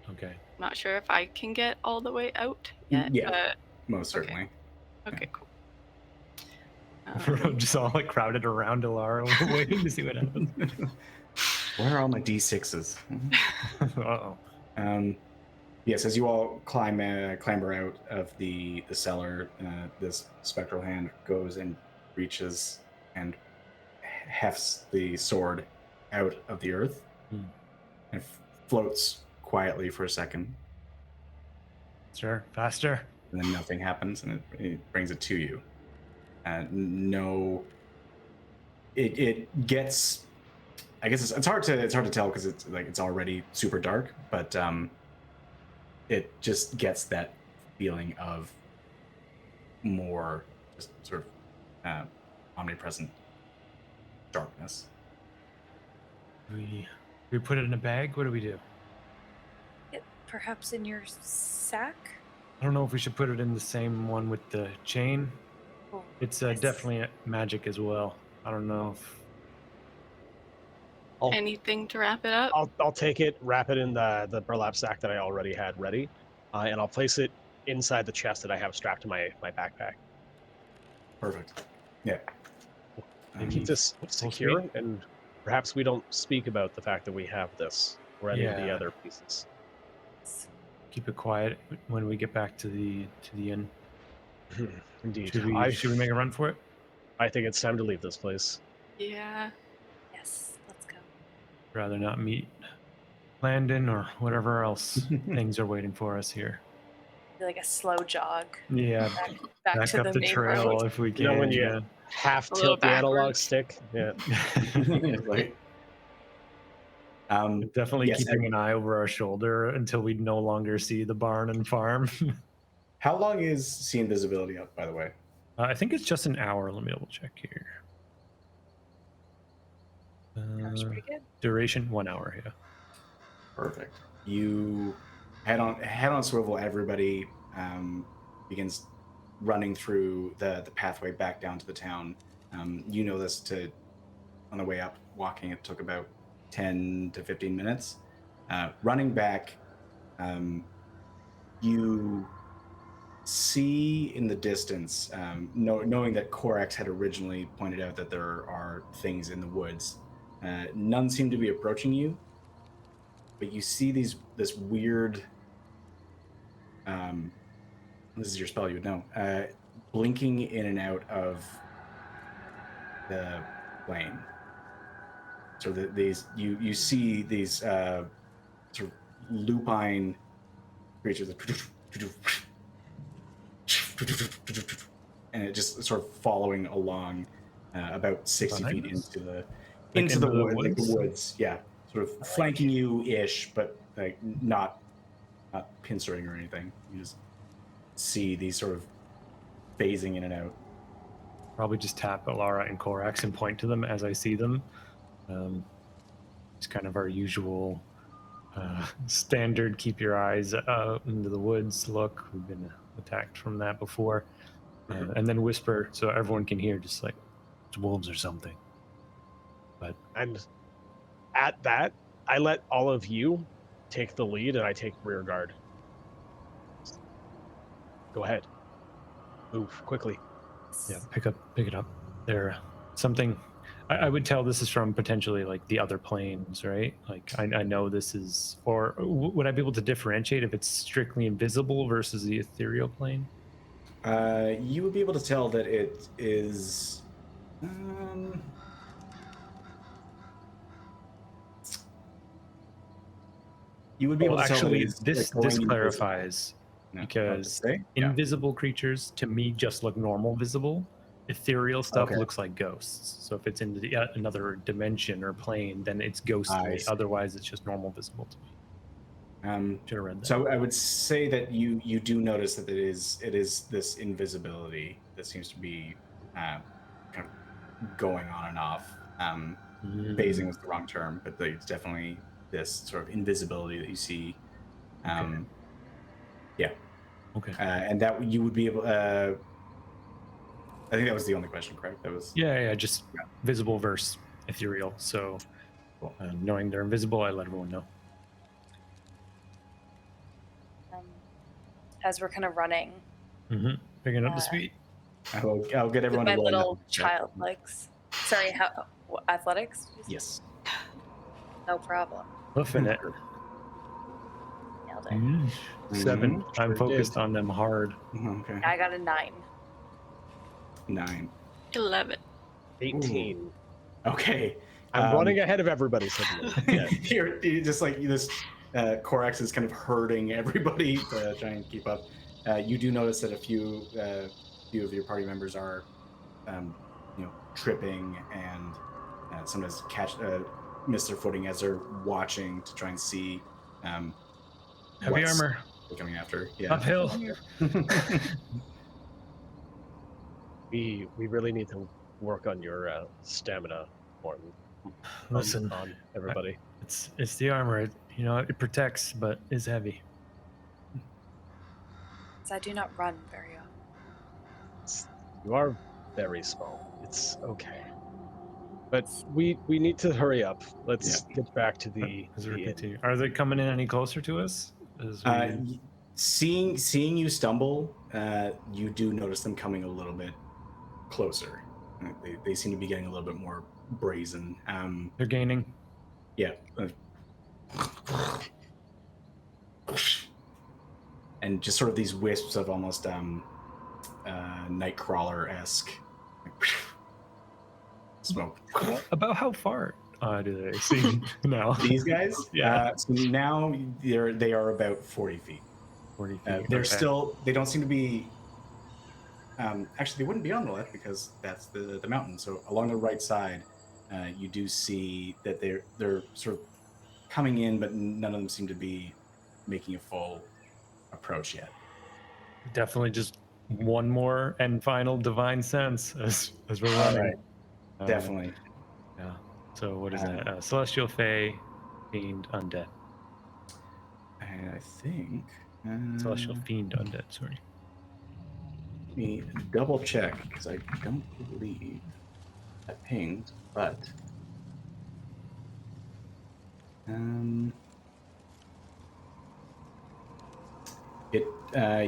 Okay. Not sure if I can get all the way out yet. Yeah. Most certainly. Okay, cool. We're just all like crowded around Yllara, waiting to see what happens. Where are all my D6s? Uh-oh. Yes, as you all clamber out of the cellar, this spectral hand goes and reaches and hefts the sword out of the earth and floats quietly for a second. Sure. Faster. And then nothing happens, and it brings it to you. It gets. I guess it's hard to tell because it's already super dark, but it just gets that feeling of more just sort of omnipresent darkness. We put it in a bag. What do we do? Perhaps in your sack? I don't know if we should put it in the same one with the chain. Oh, It's yes. definitely magic as well. I don't know if Anything to wrap it up? I'll take it, wrap it in the burlap sack that I already had ready, and I'll place it inside the chest that I have strapped to my backpack. Perfect. Yeah. And keep this secure, and perhaps we don't speak about the fact that we have this or any of the Yeah. other pieces. keep it quiet when we get back to the inn. Indeed. Should we make a run for it? I think it's time to leave this place. Yeah. Yes, let's go. Rather not meet Landon or whatever else things are waiting for us here. Like a slow jog. Yeah, Back back to up the the main trail road. if we You can. know when you half A little tilt the analog backwards. stick? Yeah. Right. Definitely Yes, keeping an eye over our shoulder until we no longer see the barn and farm. How long is see invisibility up, by the way? I think it's just an hour. Let me double check here. That's pretty good. Duration 1 hour. Yeah. Perfect. You head on swivel. Everybody begins running through the pathway back down to the town. You know this on the way up. Walking, it took about 10 to 15 minutes. Running back, you see in the distance, knowing that Corax had originally pointed out that there are things in the woods. None seem to be approaching you, but you see this weird. This is your spell, you would know. Blinking in and out of the plane. So these you see these sort of lupine creatures, and it just sort of following along about 60 Behind feet us? into Into the the wood, like the woods? woods. Yeah, sort of flanking you ish, but like not pincering or anything. You just see these sort of phasing in and out. Probably just tap Yllara and Corax and point to them as I see them. It's kind of our usual standard keep your eyes out into the woods look. We've been attacked from that before. And then whisper so everyone can hear, just like, it's wolves or something. But And at that, I let all of you take the lead, and I take rear guard. Go ahead. Move quickly. yeah, pick it up. There, something. I would tell this is from potentially like the other planes, right? Like I know this is, or would I be able to differentiate if it's strictly invisible versus the ethereal plane? You would be able to tell that it is. You would be able to tell that actually, it's this like going clarifies invisible. because Yeah. invisible creatures to me just look normal visible. Ethereal stuff Okay. looks like ghosts. So if it's in another dimension or plane, then it's ghostly. see. Otherwise, it's just normal visible to me. Should have read that. So I would say that you do notice that it is this invisibility that seems to be kind of going on and off. Phasing was the wrong term, but it's definitely this sort of invisibility that you see. Yeah. Okay. And that you would be able. I think that was the only question, correct? That was. Yeah, just visible versus ethereal. So Cool. knowing they're invisible, I let everyone know. As we're kind of running, Picking up the speed. I'll get everyone my to roll little an child legs. Sorry, athletics? Yes. No problem. Hoofing it. Nailed it. 7. I'm Sure focused did. on them hard. Okay. I got a 9. 9. 11. 18. Okay. I'm running ahead of everybody suddenly. Yeah. You're just like this. Corax is kind of herding everybody to try and keep up. You do notice that a few of your party members are, tripping and sometimes miss their footing as they're watching to try and see. Heavy what's armor. coming after. Yeah. Uphill. We really need to work on your stamina, Morten. Listen, on everybody. It's the armor. It protects, but is heavy. I do not run very often. You are very small. It's okay. But we need to hurry up. Let's get back to the inn. Are they coming in any closer to us? Seeing you stumble, you do notice them coming a little bit closer. They seem to be getting a little bit more brazen. They're gaining. Yeah. And just sort of these wisps of almost Nightcrawler-esque smoke. About how far do they see now? These guys? Yeah. So now they are about 40 feet. 40 feet. They're okay. still, they don't seem to be, actually they wouldn't be on the left because that's the mountain. So along the right side, you do see that they're sort of coming in, but none of them seem to be making a full approach yet. Definitely just one more and final divine sense as we're running. All right. Definitely. Yeah. So what is that? Celestial, Fey, Fiend, Undead. And I think Celestial, Fiend, Undead. Sorry. Let me double check because I don't believe that pinged, but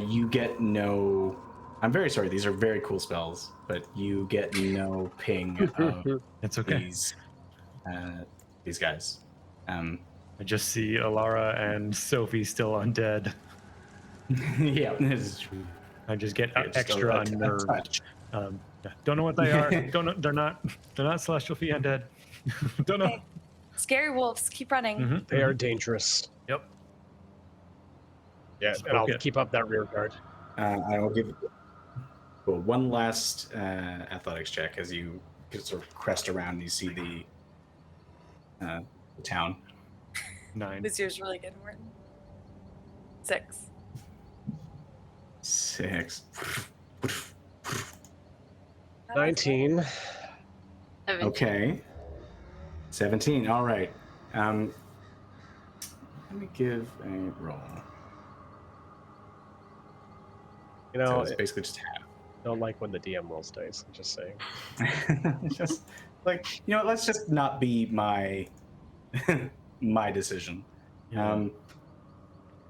you get no. I'm very sorry. These are very cool spells, but you get no ping of It's okay. these guys. I just see Yllara and Sophie still undead. Yeah, this is true. I just get Yeah, just extra a unnerved. touch. Yeah, don't know what they are. Don't know. They're not celestial fiend undead. Don't know. Okay. Scary wolves, keep running. Mhm, They are mhm. dangerous. Yep. Yeah, and I'll keep up that rear guard. I will give one last athletics check as you sort of crest around and you see the town. 9. This year's really good, Morten. 6. 6. 19. 17. Okay. 17. All right. Let me give a roll. You know, So it's basically just half. don't like when the DM rolls dice. I'm just saying. Just like, let's just not be my my decision. Yeah.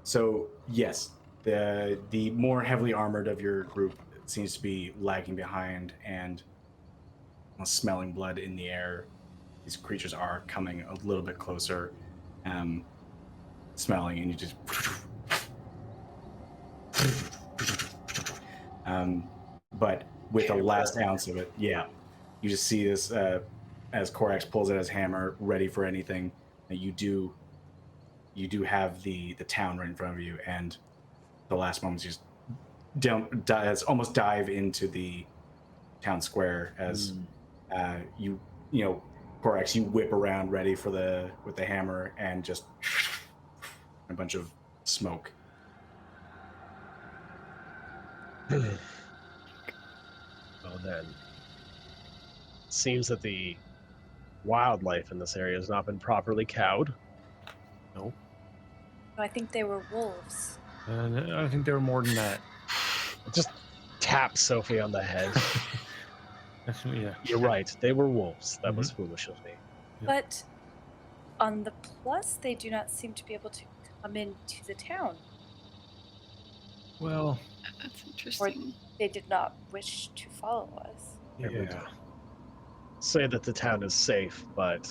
So yes, the more heavily armored of your group seems to be lagging behind and smelling blood in the air. These creatures are coming a little bit closer, smelling, and you just but with the last ounce of it, yeah, you just see this as Corax pulls out his hammer, ready for anything. You do have the town right in front of you, and the last moments you just almost dive into the town square as Corax, you whip around ready for with the hammer, and just a bunch of smoke. Well then, seems that the wildlife in this area has not been properly cowed. Nope. I think they were wolves. I think they were more than that. Just tap Sophie on the head. Yeah. You're right. They were wolves. That was foolish of me. Yep. But on the plus, they do not seem to be able to come into the town. Well, That's interesting. They did not wish to follow us. I would say that the town is safe, but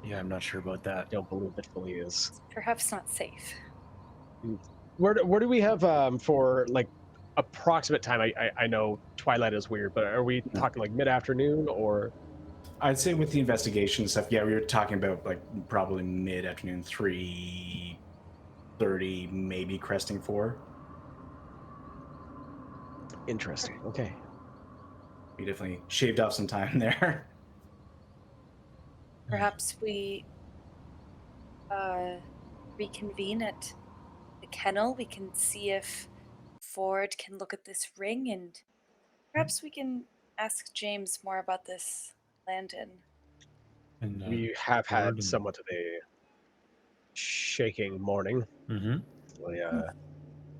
yeah, I'm not sure about that. I don't believe it fully is. Perhaps not safe. Where do we have for like approximate time? I know twilight is weird, but are we talking like mid-afternoon or? I'd say with the investigation stuff, yeah, we were talking about like probably mid-afternoon, 3:30, maybe cresting 4. Interesting. Okay. We definitely shaved off some time there. Perhaps we reconvene at the kennel. We can see if Ford can look at this ring, and perhaps we can ask James more about this Landon. And, We have had Ford and- somewhat of a shaking morning. Mhm.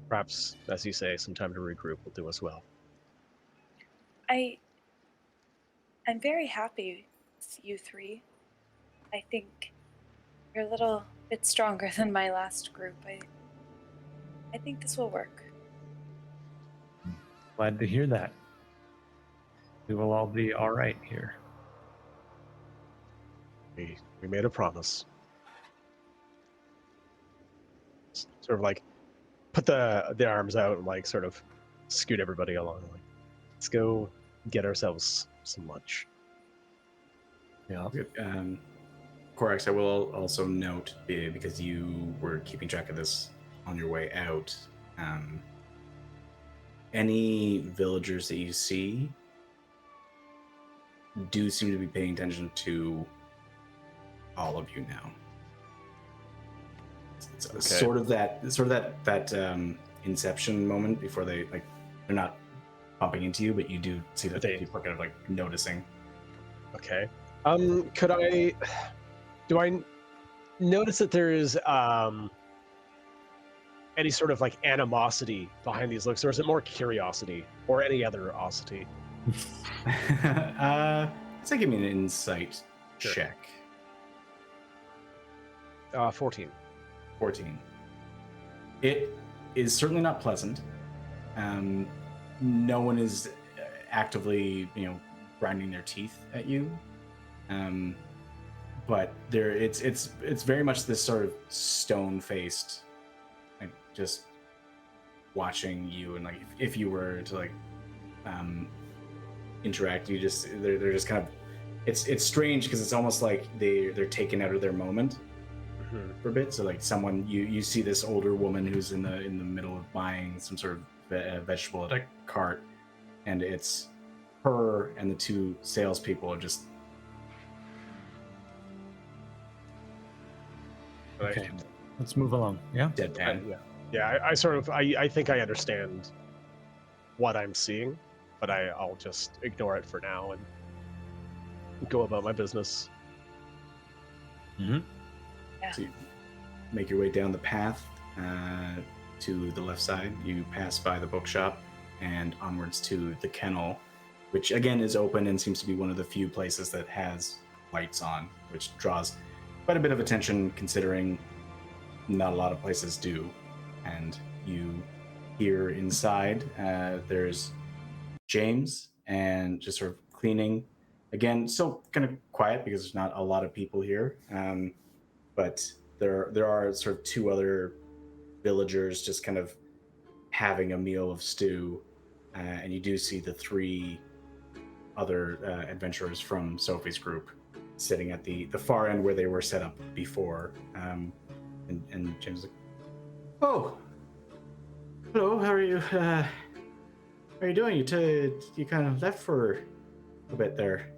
Perhaps, as you say, some time to regroup will do us well. I'm very happy with you 3. I think you're a little bit stronger than my last group. I think this will work. Glad to hear that. We will all be all right here. We made a promise. Sort of like put the arms out and like sort of scoot everybody along. Like, let's go get ourselves some lunch. Yeah. Corax, I will also note, because you were keeping track of this on your way out, any villagers that you see do seem to be paying attention to all of you now. It's Okay. sort of that inception moment before they're not bumping into you, but you do see that people are kind of like noticing. Okay. Do I notice that there is any sort of like animosity behind these looks, or is it more curiosity or any other osity? Say give me an insight check. 14. 14. It is certainly not pleasant. No one is actively, grinding their teeth at you. but it's very much this sort of stone-faced, like just watching you, and like if you were to like interact, they're just kind of it's strange because it's almost like they're taken out of their moment for a bit. So like someone you see this older woman who's in the middle of buying some sort of vegetable at a cart, and it's her and the two salespeople are just Okay, let's move along. Yeah. deadpan. I think I understand what I'm seeing, but I'll just ignore it for now and go about my business. Mm-hmm. So you make your way down the path to the left side. You pass by the bookshop and onwards to the kennel, which again is open and seems to be one of the few places that has lights on, which draws quite a bit of attention considering not a lot of places do. And you hear inside, there's James and just sort of cleaning. Again, still kind of quiet because there's not a lot of people here. But there are sort of two other villagers just kind of having a meal of stew. And you do see the three other adventurers from Sophie's group sitting at the far end where they were set up before. And James is like, "Oh, hello. How are you? How are you doing? You kind of left for a bit there."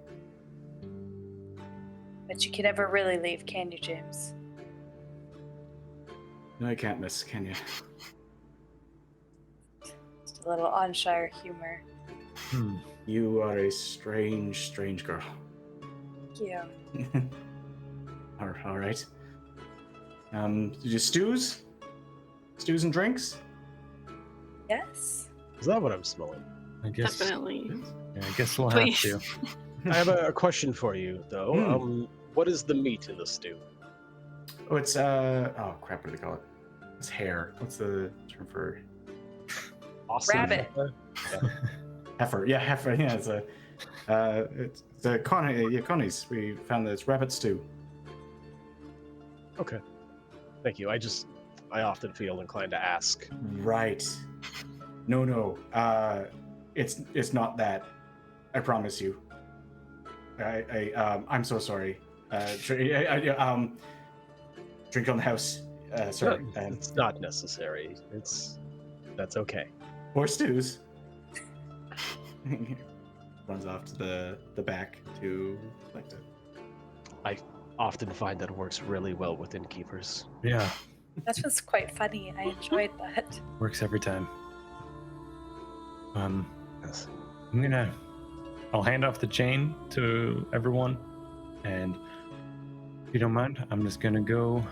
But you can never really leave, can you, James? No, you can't, miss, can you? Just a little Onshire humor. You are a strange girl. Thank you. All right. Stews and drinks? Yes. Is that what I'm smelling? I guess. Definitely. Yeah, I guess we'll Please. have to. I have a question for you, though. What is the meat in the stew? Oh, it's oh crap! What do they call it? It's hair. What's the term for Awesome. Rabbit. heifer? Yeah, heifer. Yeah, it's a Connie's. We found that it's rabbit stew. Okay. Thank you. I often feel inclined to ask. Right. No. It's not that. I promise you. I'm so sorry. Drink on the house. Sorry. It's not necessary. That's okay. Or stews. Runs off to the back to collect it. I often find that works really well with innkeepers. Yeah, That was quite funny. I enjoyed that. works every time. Yes. I'll hand off the chain to everyone, and if you don't mind, I'm just gonna go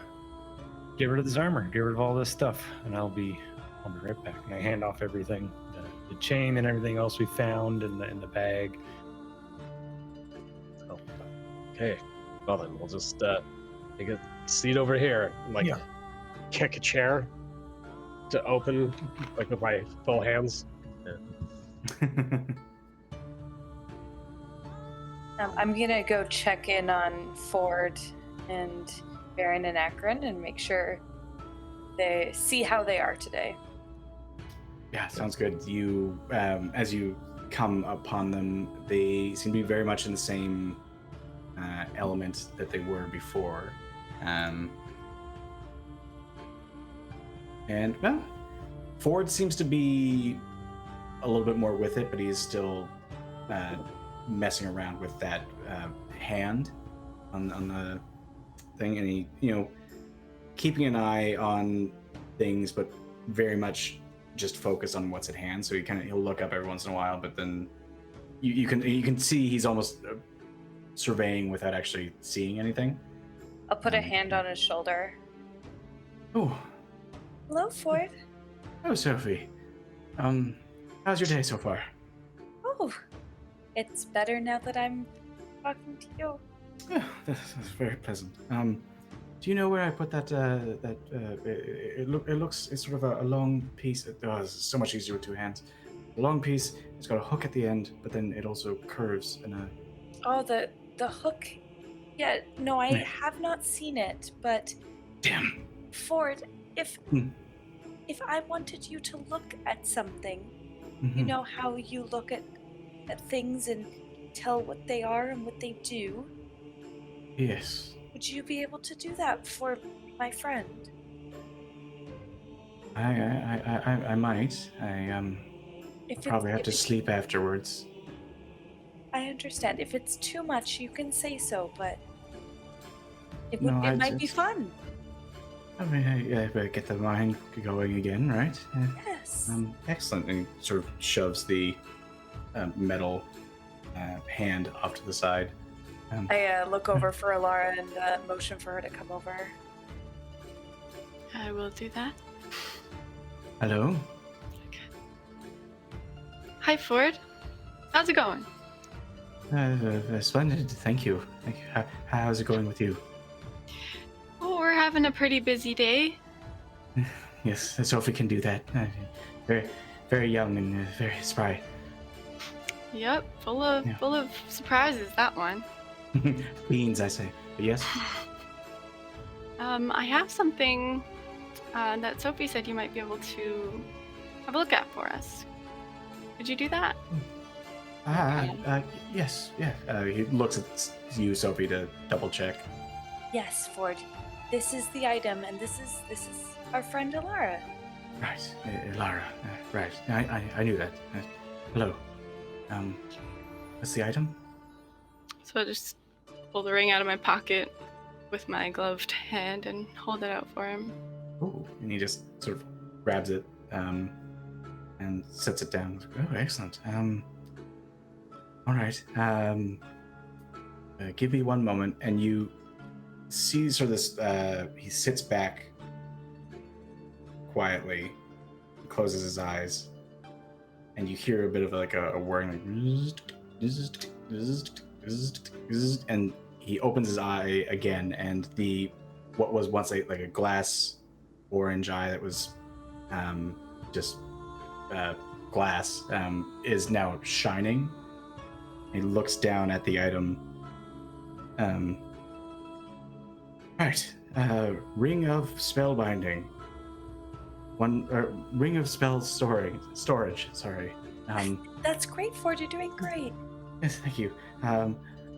get rid of this armor, get rid of all this stuff, and I'll be right back. And I hand off everything, the chain and everything else we found in the bag. Oh, okay. Well then, we'll just take a seat over here. And, like, Yeah. kick a chair to open, like with my full hands. I'm gonna go check in on Ford and Baron and Akron and make sure they see how they are today. Yeah, sounds good. You, as you come upon them, they seem to be very much in the same element that they were before. And well, Ford seems to be a little bit more with it, but he's still messing around with that hand on the thing, and he, keeping an eye on things, but very much just focus on what's at hand. So he'll look up every once in a while, but then you can see he's almost surveying without actually seeing anything. I'll put a hand on his shoulder. Oh, Hello, Ford. oh, Sophie. How's your day so far? Oh, it's better now that I'm talking to you. Yeah, that's very pleasant. Do you know where I put that? It looks. It's sort of a long piece. It's so much easier with two hands. A long piece. It's got a hook at the end, but then it also curves in a. Oh, the hook Yeah, no, I have not seen it, but Damn. Ford, if Hmm. if I wanted you to look at something, Mhm. you know how you look at things and tell what they are and what they do, Yes. would you be able to do that for my friend? I might. I'll If it's probably have if to it's sleep afterwards. I understand. If it's too much, you can say so, but No, it might be fun. I mean, I better get the mind going again, right? Yes. Excellent. And he sort of shoves the metal hand off to the side. I look over for Yllara and motion for her to come over. I will do that. Hello? Hi, Ford. How's it going? Splendid. Thank you. How's it going with you? Oh, we're having a pretty busy day. Yes, Sophie can do that. Very, very young and very spry. Yep, full of surprises, that one. Beans, I say. But yes? I have something that Sophie said you might be able to have a look at for us. Could you do that? Yes, yeah. He looks at you, Sophie, to double check. Yes, Ford. This is the item, and this is our friend Yllara. Right, Yllara. Right, I knew that. Hello. What's the item? So I just pull the ring out of my pocket with my gloved hand and hold it out for him. Ooh, and he just sort of grabs it and sets it down. Oh, excellent. All right. Give me one moment, and you see sort of this. He sits back quietly, closes his eyes, and you hear a bit of like a whirring, and he opens his eye again, and what was once like a glass orange eye that was just glass is now shining. He looks down at the item. Right. Ring of spellbinding. Ring of spell storage. Sorry. That's great, Ford. You're doing great. Yes, thank you.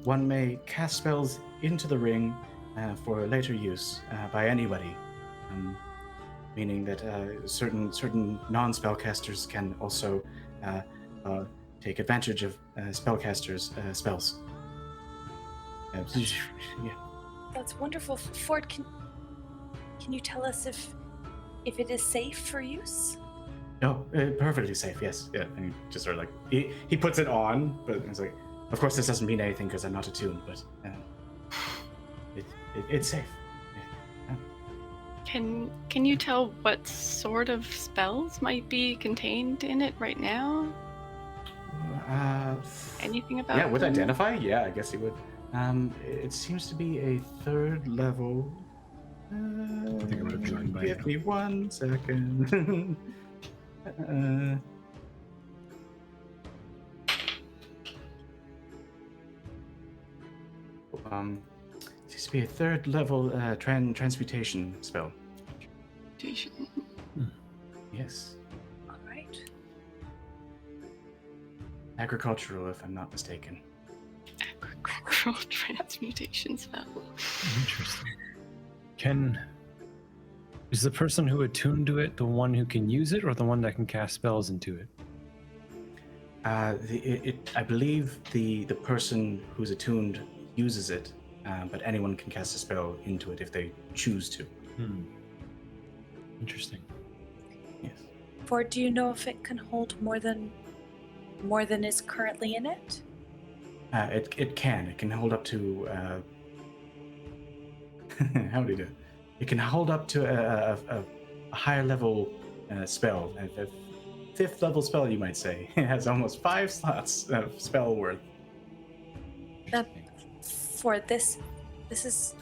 One may cast spells into the ring for later use by anybody. Meaning that certain non-spellcasters can also take advantage of spellcasters' spells. Yeah. That's wonderful. Ford, can you tell us if it is safe for use? No, perfectly safe. Yes. Yeah. And he just sort of like he puts it on, but it's like, of course, this doesn't mean anything because I'm not attuned, but it's safe. Yeah. Can you tell what sort of spells might be contained in it right now? Anything about? Yeah, with them? identify. Yeah, I guess he would. It seems to be a 3rd level. I think I would have joined by Give now. me 1 second. Seems to be a 3rd level transmutation spell. Yes. All right. Agricultural, if I'm not mistaken. Agricultural transmutation spell. Interesting. Is the person who attuned to it the one who can use it, or the one that can cast spells into it? I believe the person who's attuned uses it, but anyone can cast a spell into it if they choose to. Interesting. Yes. Ford, do you know if it can hold more than is currently in it? It can hold up to how do you do it? It can hold up to a higher level spell, a 5th level spell, you might say. It has almost 5 slots of spell worth. Ford, this is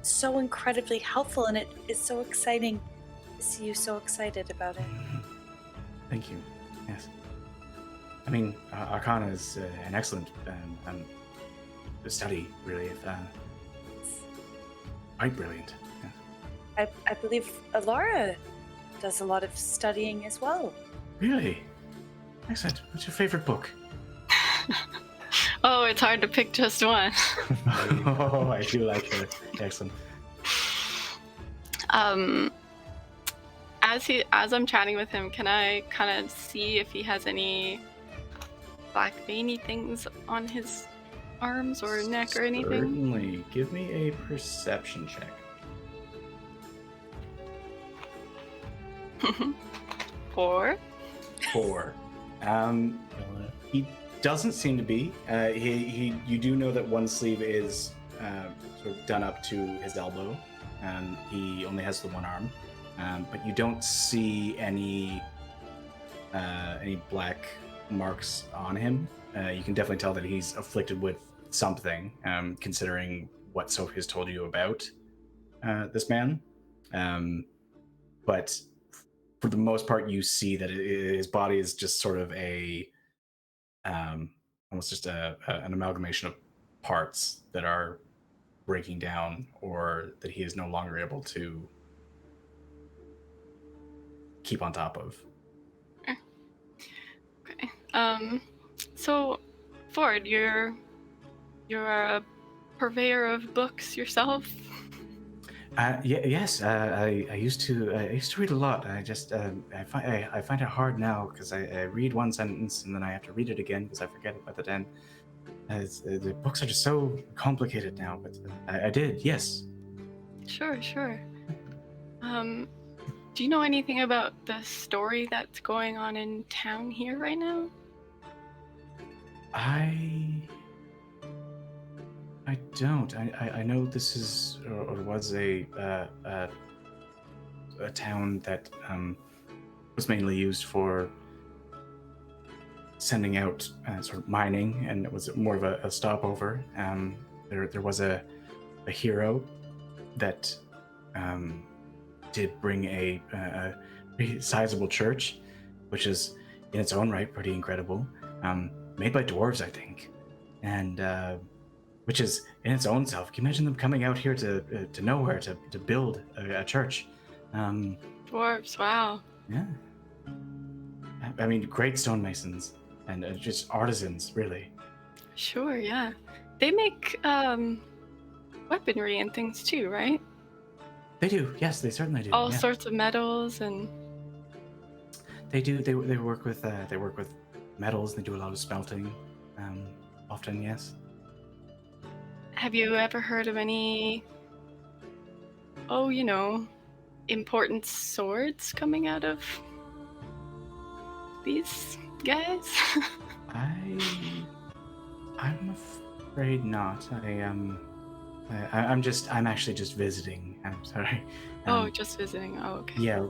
so incredibly helpful, and it is so exciting to see you so excited about it. Thank you. Yes. I mean, Arcana is an excellent study, really. quite brilliant. Yeah. I believe Yllara does a lot of studying as well. Really? Excellent. What's your favorite book? Oh, it's hard to pick just one. Oh, I do like it. Excellent. As I'm chatting with him, can I kind of see if he has any black veiny things on his arms or neck or anything? Certainly. Give me a perception check. 4. 4. He doesn't seem to be. You do know that one sleeve is sort of done up to his elbow, and he only has the one arm. But you don't see any black marks on him. You can definitely tell that he's afflicted with something, considering what Sophie has told you about this man. But for the most part, you see that his body is just sort of almost just an amalgamation of parts that are breaking down, or that he is no longer able to keep on top of. Okay. So, Ford, you're a purveyor of books yourself? Yes. I used to read a lot. I just I find it hard now because I read one sentence and then I have to read it again because I forget it by the end. The books are just so complicated now. But I did, yes. Sure. Do you know anything about the story that's going on in town here right now? I don't. I know this is or was a town that was mainly used for sending out sort of mining, and it was more of a stopover. There was a hero that did bring a pretty sizable church, which is in its own right pretty incredible. Made by dwarves, I think, and which is in its own self. Can you imagine them coming out here to nowhere to build a church? Dwarves, wow. Yeah. I mean, great stonemasons and just artisans, really. Sure, yeah. They make weaponry and things too, right? They do. Yes, they certainly do. All yeah. sorts of metals and. They do. They work with metals. They do a lot of smelting. Often, yes. Have you ever heard of any, important swords coming out of these guys? I'm afraid not. I'm actually just visiting. I'm sorry. Just visiting. Oh, okay. Yeah,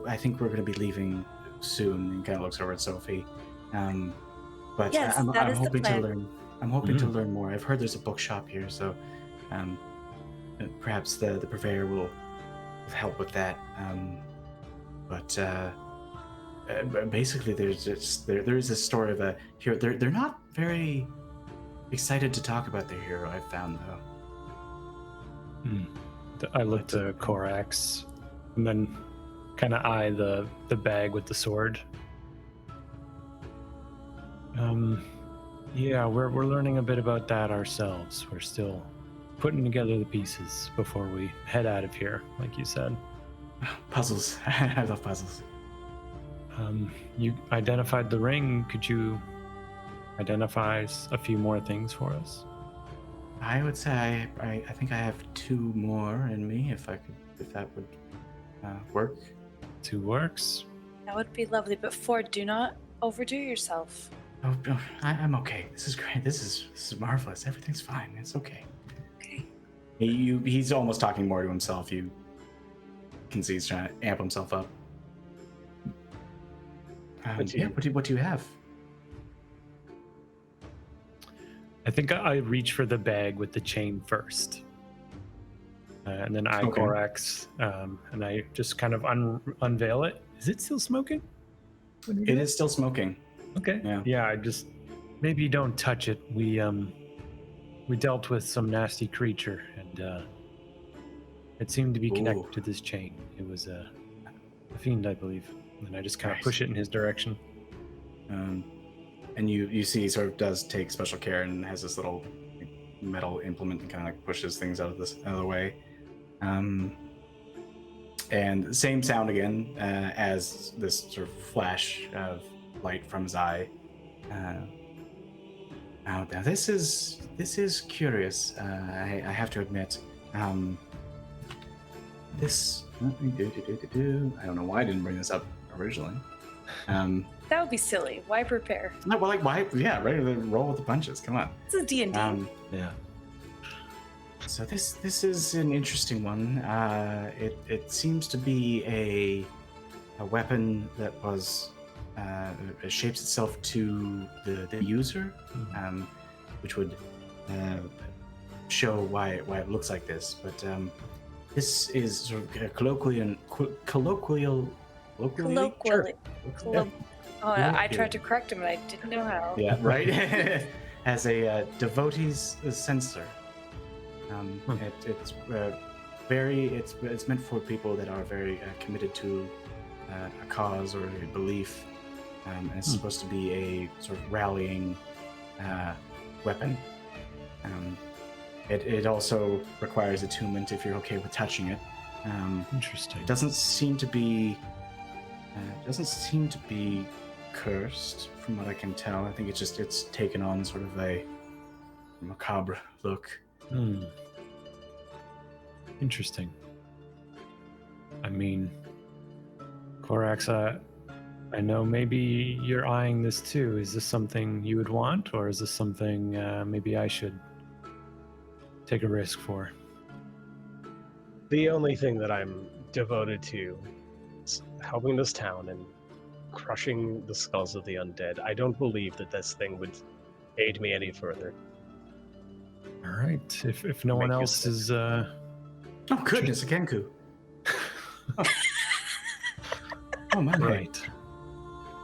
I think we're going to be leaving soon. And kind of looks over at Sophie. But Yes, I'm that is the hoping to plan. learn. I'm hoping to learn more. I've heard there's a bookshop here, so perhaps the purveyor will help with that. But basically, there is a story of a hero. They're not very excited to talk about their hero. I've found though. I look to Corax and then kind of eye the bag with the sword. Yeah, we're learning a bit about that ourselves. We're still putting together the pieces before we head out of here, like you said. Puzzles. I love puzzles. You identified the ring. Could you identify a few more things for us? I would say I think I have 2 more in me, if that would work. 2 works. That would be lovely, but Ford, do not overdo yourself. Oh, I'm okay. This is great. This is marvelous. Everything's fine. It's okay. Okay. He's almost talking more to himself. You can see he's trying to amp himself up. What do you have? I think I reach for the bag with the chain first. And then I Okay. Corax, and I just kind of unveil it. Is it still smoking? It is still smoking. Okay. Yeah. I just maybe don't touch it. We dealt with some nasty creature, and It seemed to be connected Ooh. to this chain. It was a fiend, I believe. And I just kind of Nice. push it in his direction. And you see he sort of does take special care and has this little metal implement and kind of like pushes things out of the way. And the same sound again as this sort of flash of light from his eye. Now this is curious. I have to admit. This I don't know why I didn't bring this up originally. That would be silly. Why prepare? No, well, like why? Yeah, ready to roll with the punches. Come on. It's a D&D. Yeah. So this is an interesting one. It seems to be a weapon that was it shapes itself to the user, which would show why it looks like this. But this is sort of colloquially. Colloquially. Oh, I tried to correct him, and I didn't know how. Yeah, right. As a devotee's censer. It's meant for people that are very committed to a cause or a belief, and it's supposed to be a sort of rallying weapon. It also requires attunement if you're okay with touching it. Interesting. It doesn't seem to be cursed from what I can tell. I think it's taken on sort of a macabre look. Interesting. I mean, Corax, I know maybe you're eyeing this too. Is this something you would want, or is this something maybe I should take a risk for? The only thing that I'm devoted to is helping this town and crushing the skulls of the undead. I don't believe that this thing would aid me any further. All right. If no one Make you else sick. is Oh goodness, a Kenku. Oh my. right.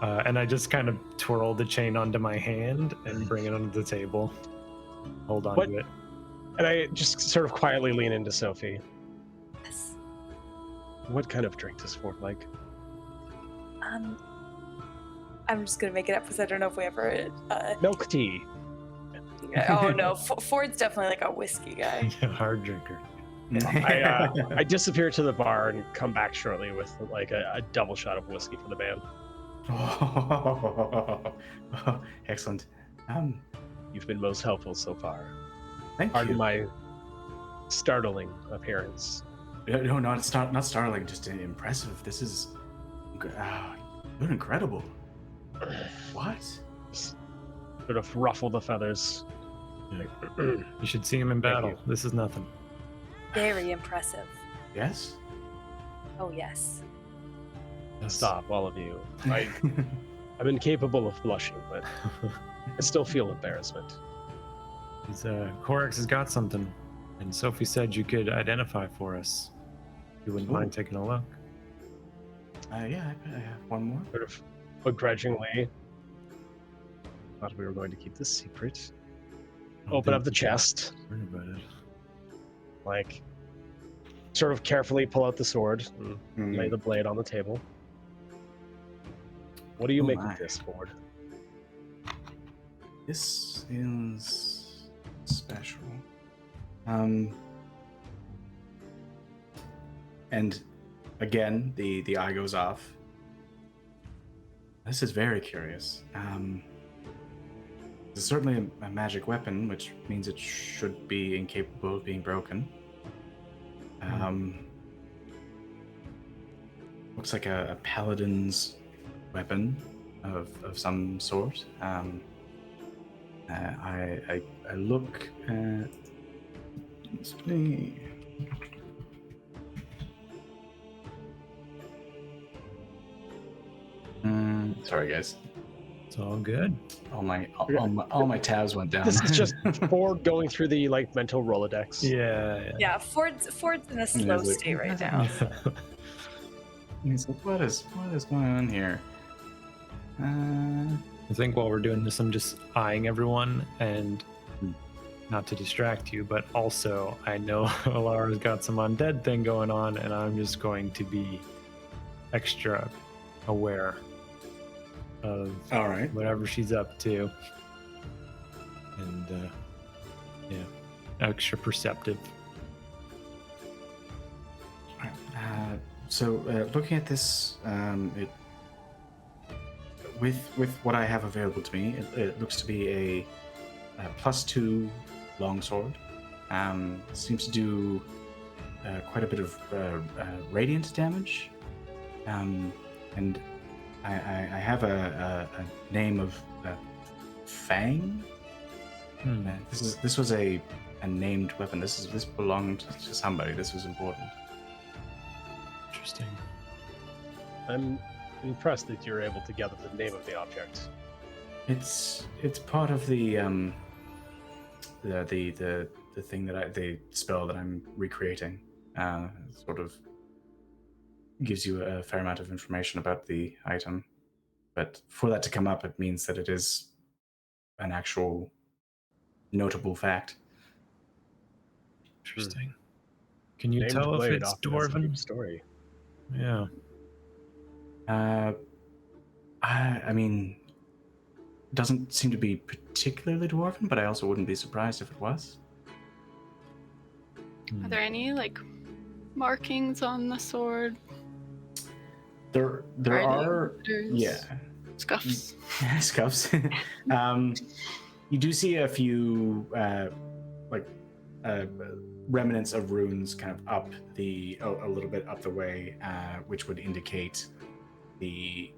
And I just kind of twirl the chain onto my hand and bring it onto the table. Hold on What? to it. And I just sort of quietly lean into Sophie. Yes. What kind of drink does Ford like? I'm just gonna make it up because I don't know if we ever. Milk tea. Oh no, Ford's definitely like a whiskey guy. Hard drinker. I disappear to the bar and come back shortly with like a double shot of whiskey for the band. Excellent. You've been most helpful so far. Thank Pardon you. my startling appearance. No, not startling, just impressive. This is you're incredible. What? Sort of ruffle the feathers. You should see him in Thank battle. you. This is nothing. Very impressive. Yes. Oh yes. Stop, all of you. I'm incapable of blushing, but I still feel embarrassment. Corax has got something, and Sophie said you could identify for us. You wouldn't mind taking a look. Yeah, I have one more. Sort of begrudgingly. Thought we were going to keep this secret. Open up the chest. Worry about it. Like, sort of carefully pull out the sword and lay the blade on the table. What do you make my. of this, Ford? This is special. And again, the eye goes off. This is very curious. It's certainly a magic weapon, which means it should be incapable of being broken. Looks like a paladin's weapon of some sort. I look at. Sorry, guys. It's all good. All my tabs went down. This is just Ford going through the like mental Rolodex. Yeah. Yeah, Ford's in a slow like, state right now. He's like, what is going on here? I think while we're doing this, I'm just eyeing everyone, and not to distract you, but also I know Ylara's got some undead thing going on, and I'm just going to be extra aware of All right. whatever she's up to, and yeah, extra perceptive. All right. So looking at this, with what I have available to me, it looks to be a +2 longsword. Seems to do quite a bit of radiant damage, and I have a name of Fang. This was a named weapon. This belonged to somebody. This was important. Interesting. I'm impressed that you're able to gather the name of the object. It's part of the thing that the spell that I'm recreating. Sort of gives you a fair amount of information about the item, but for that to come up, it means that it is an actual notable fact. Interesting. Can you Named tell if blade it's often has a deep dwarven? story. Yeah. I mean, doesn't seem to be particularly dwarven, but I also wouldn't be surprised if it was. Are there any like markings on the sword? There are, yeah, Scuffs. scuffs. You do see a few remnants of runes kind of up a little bit up the way, which would indicate the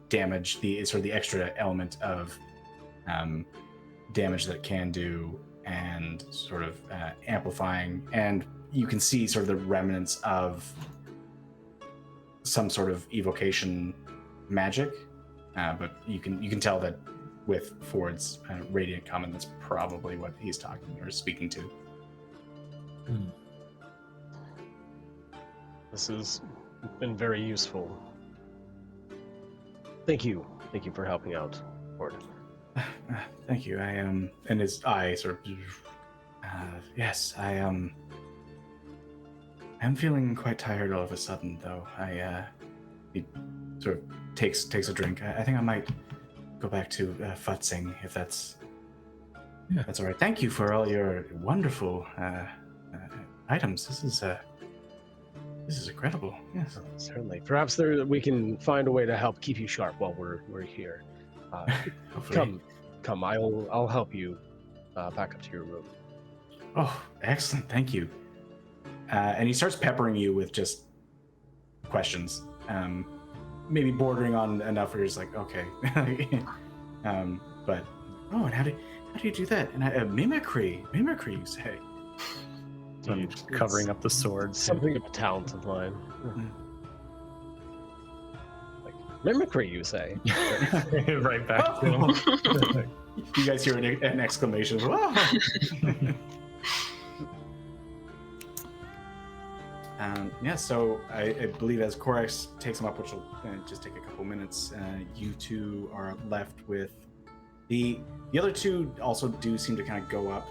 damage, the extra element of damage that it can do, and sort of amplifying. And you can see sort of the remnants of some sort of evocation magic, but you can tell that with Ford's radiant comment, that's probably what he's talking or speaking to. This has been very useful. Thank you for helping out, Morten. Thank you. And his eye sort of. Yes, I'm feeling quite tired all of a sudden, though. He sort of takes a drink. I think I might go back to futzing, if that's all right. Thank you for all your wonderful items. This is incredible. Yes, Certainly. Perhaps we can find a way to help keep you sharp while we're here. hopefully. Come. I'll help you back up to your room. Oh, excellent. Thank you. And he starts peppering you with just questions, maybe bordering on enough where you're just like, okay. But and how do you do that? And mimicry, you say? I'm covering up the sword. Something of a talent of mine. Like mimicry, you say? Right back to him. You guys hear an exclamation. Whoa! So I believe as Corax takes them up, which will just take a couple minutes, you two are left with the other two. Also do seem to kind of go up.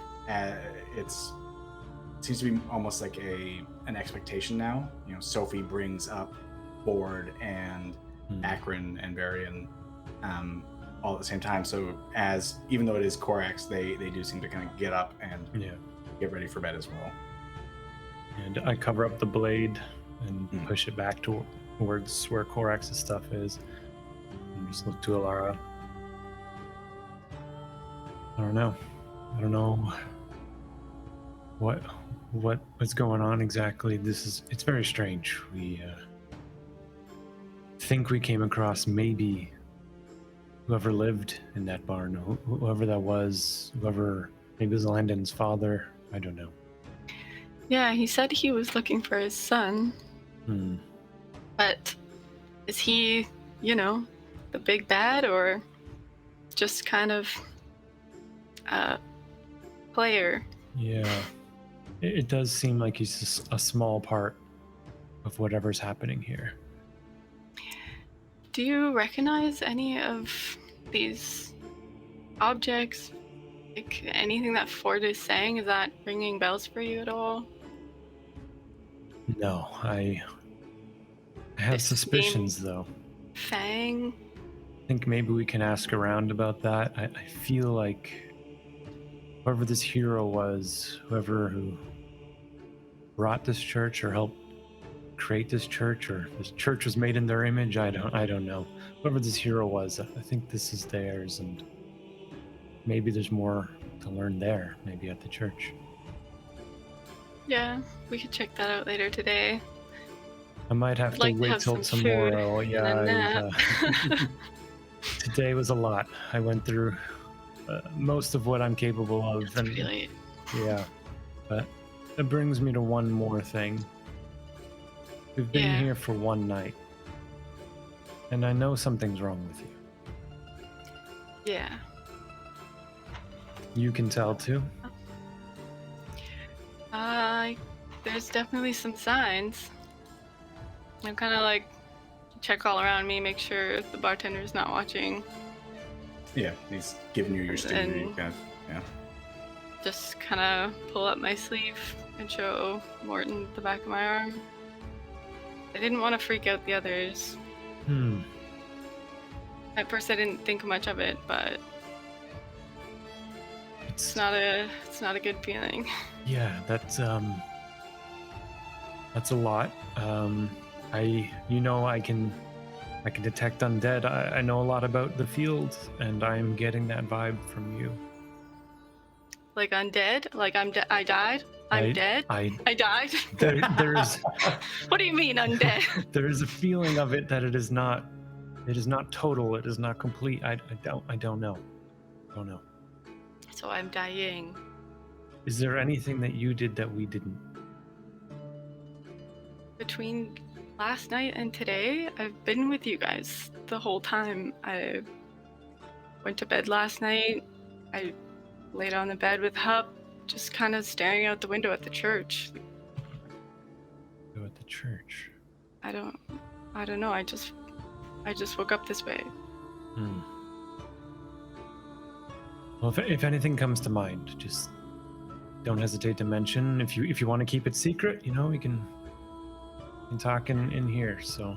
It seems to be almost like an expectation now. Sophie brings up Ford and Akron and Varian all at the same time. So even though it is Corax, they do seem to kind of get up and get ready for bed as well. And I cover up the blade and push it back towards where Corax's stuff is. And just look to Yllara. I don't know what's going on exactly. It's very strange. We think we came across maybe whoever lived in that barn, whoever that was, maybe it was Landon's father. I don't know. Yeah, he said he was looking for his son. But is he, the big bad, or just kind of a player? Yeah. It does seem like he's just a small part of whatever's happening here. Do you recognize any of these objects, Like, anything that Ford is saying, is that ringing bells for you at all? No, I have This suspicions, though. Fang? I think maybe we can ask around about that. I feel like whoever this hero was, whoever who brought this church or helped create this church, or this church was made in their image, I don't know. Whoever this hero was, I think this is theirs, and maybe there's more to learn there, maybe at the church. Yeah, we could check that out later today. I might have I'd to like to wait have till some tomorrow. food Yeah, and a nap. today was a lot. I went through most of what I'm capable of, It's and pretty late. yeah, but that brings me to one more thing. We've been Yeah. here for one night, and I know something's wrong with you. Yeah. You can tell too. There's definitely some signs. I'm kind of like check all around me, make sure the bartender's not watching. Yeah, he's giving you your standard. And- Kind of, yeah. Just kind of pull up my sleeve and show Morten the back of my arm. I didn't want to freak out the others. At first, I didn't think much of it, but it's not a good feeling. Yeah, that's a lot. I can detect undead. I know a lot about the field, and I'm getting that vibe from you. Like undead? Like I died? I'm dead? I died? There is What do you mean undead? there is a feeling of it that it is not total. It is not complete. I don't know. So I'm dying. Is there anything that you did that we didn't? Between last night and today, I've been with you guys the whole time. I went to bed last night. I laid on the bed with Hup, just kind of staring out the window at the church. Go at the church. I don't know. I just woke up this way. Well, if anything comes to mind, just don't hesitate to mention. If you want to keep it secret, we can talk in here. So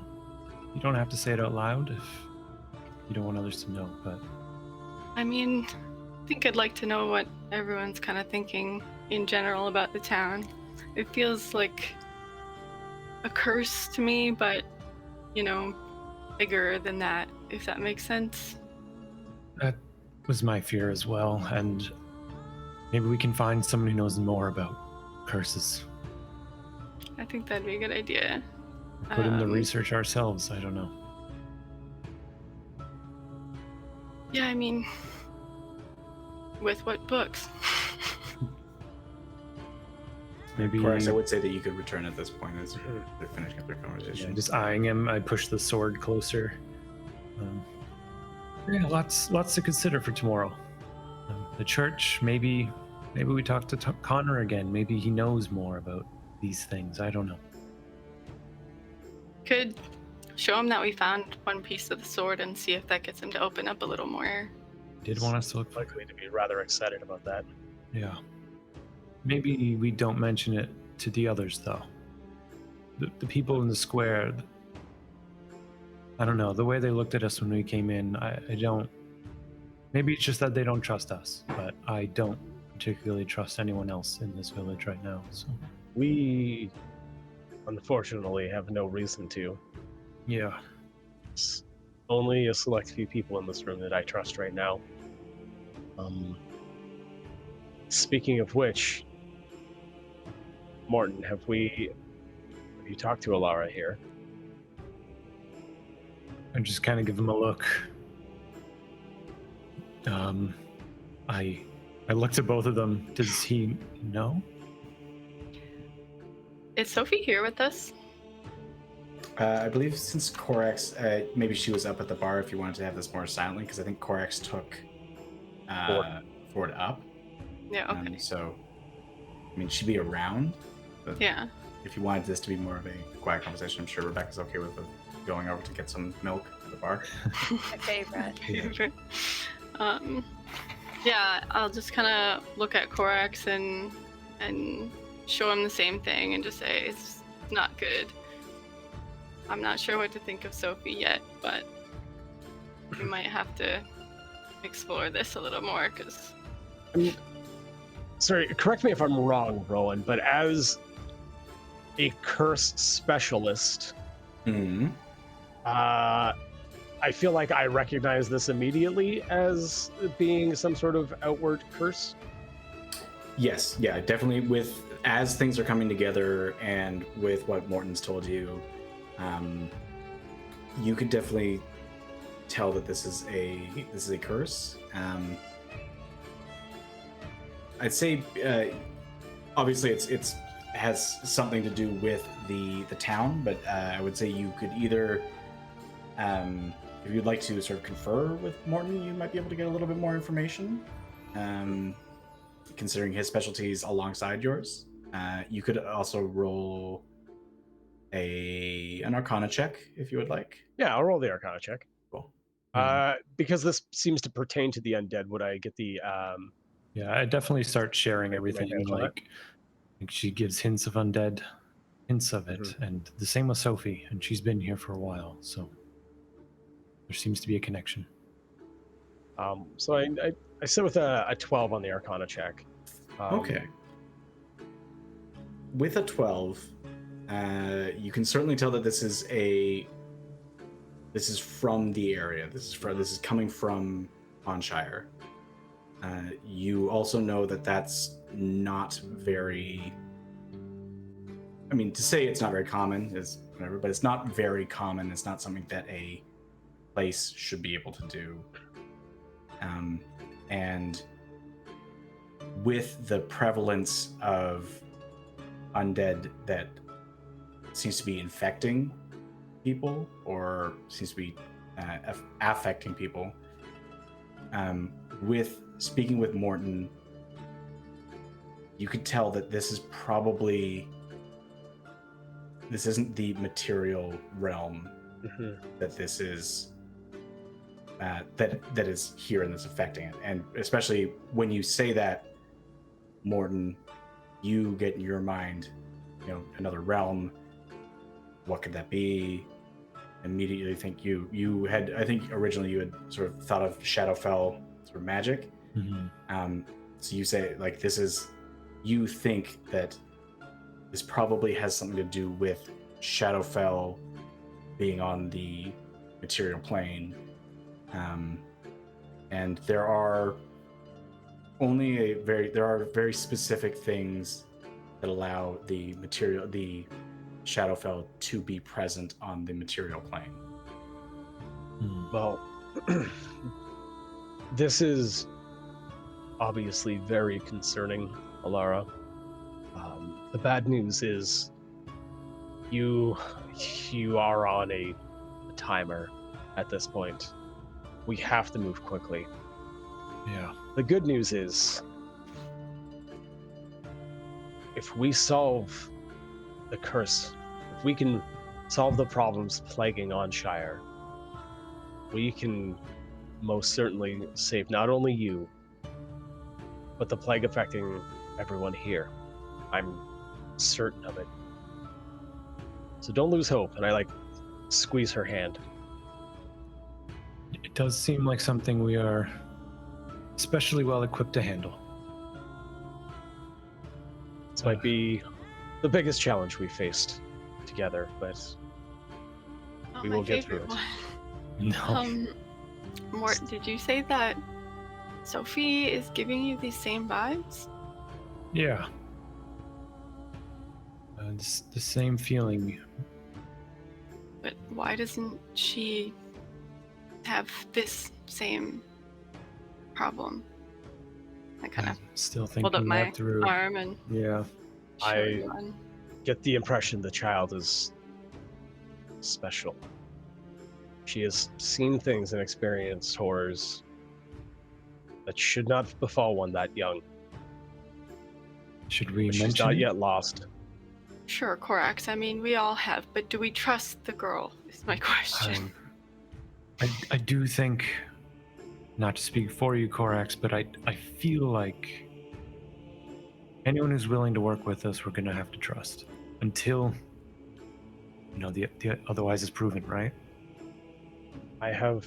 you don't have to say it out loud if you don't want others to know. But I mean, I think I'd like to know what everyone's kind of thinking in general about the town. It feels like a curse to me, but bigger than that, if that makes sense. that was my fear as well, and maybe we can find someone who knows more about curses. I think that'd be a good idea. Put in the research ourselves. I don't know. Yeah, I mean, with what books? Maybe. Corax, I would say that you could return at this point as they're finishing up their conversation. Yeah, just eyeing him, I push the sword closer. Yeah, lots to consider for tomorrow. The church, maybe we talk to Connor again. Maybe he knows more about these things. I don't know. Could show him that we found one piece of the sword and see if that gets him to open up a little more. Did want us to look. Likely to be rather excited about that. Yeah. Maybe we don't mention it to the others, though. The people in the square. I don't know. The way they looked at us when we came in, I don't. Maybe it's just that they don't trust us, but I don't particularly trust anyone else in this village right now. So. We, unfortunately, have no reason to. Yeah. It's only a select few people in this room that I trust right now. Speaking of which, Morten, have you talked to Yllara here? I just kind of give him a look. I looked at both of them. Does he know? Is Sophie here with us? I believe since Corax, maybe she was up at the bar if you wanted to have this more silently, because I think Corax took Ford up. Yeah, okay. So, I mean, she'd be around. But Yeah. if you wanted this to be more of a quiet conversation, I'm sure Rebekah's okay with going over to get some milk at the bar. My favorite. Um, Yeah, I'll just kind of look at Corax and show him the same thing and just say it's not good. I'm not sure what to think of Sophie yet, but we might have to explore this a little more because. Sorry, correct me if I'm wrong, Rowan, but as a curse specialist, I feel like I recognize this immediately as being some sort of outward curse. Yes, yeah, definitely. With as things are coming together, and with what Morten's told you, you could definitely tell that this is a curse. I'd say, obviously, it's has something to do with the town, but I would say you could either, if you'd like to sort of confer with Morten, you might be able to get a little bit more information, considering his specialties alongside yours. You could also roll an Arcana check if you would like. Yeah, I'll roll the Arcana check. Cool. Because this seems to pertain to the undead, would I get the... Yeah, I definitely start sharing everything. hands on it. Like she gives hints of undead, hints of it, and the same with Sophie, and she's been here for a while, so there seems to be a connection. So I sit with a 12 on the Arcana check. Okay. With a 12, you can certainly tell that this is from the area. This is coming from Onshire. You also know that that's not very... I mean, to say it's not very common is whatever, but it's not very common. It's not something that a place should be able to do. And with the prevalence of undead that seems to be infecting people, or seems to be affecting people, with speaking with Morten, you could tell that this isn't the material realm that this is that is here and that's affecting it. And especially when you say that, Morten, you get in your mind, another realm. What could that be? Immediately think you had, I think originally you had sort of thought of Shadowfell sort of magic. So you say, like, you think that this probably has something to do with Shadowfell being on the material plane. And there are very specific things that allow the Shadowfell to be present on the material plane. Well, this is obviously very concerning, Yllara. The bad news is you are on a timer at this point. We have to move quickly. Yeah. The good news is, if we solve the curse, if we can solve the problems plaguing Onshire, we can most certainly save not only you, but the plague affecting everyone here. I'm certain of it. So don't lose hope. And I squeeze her hand. It does seem like something we are especially well equipped to handle. This might be the biggest challenge we faced together, but we will get through it. No. Mort, did you say that Sophie is giving you these same vibes? Yeah. It's the same feeling. But why doesn't she have this same problem? I kind of still hold up thinking my that through. arm and Yeah. show you on. Get the impression the child is special. She has seen things and experienced horrors that should not befall one that young. Should we But mention she's not it? yet lost. Sure, Corax. I mean, we all have, but do we trust the girl? Is my question. I do think not to speak for you, Corax, but I feel like anyone who's willing to work with us, we're going to have to trust until, the otherwise is proven, right? I have,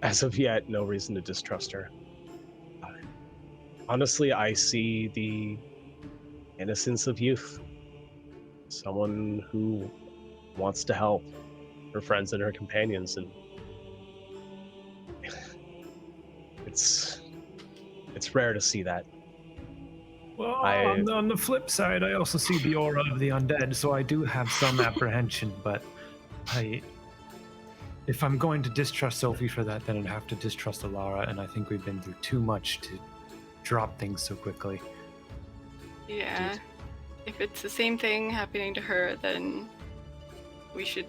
as of yet, no reason to distrust her. Honestly, I see the innocence of youth. Someone who wants to help her friends and her companions, and it's rare to see that. Well, on the flip side, I also see the aura of the undead, so I do have some apprehension, but if I'm going to distrust Sophie for that, then I'd have to distrust Yllara, and I think we've been through too much to drop things so quickly. Yeah. If it's the same thing happening to her, then we should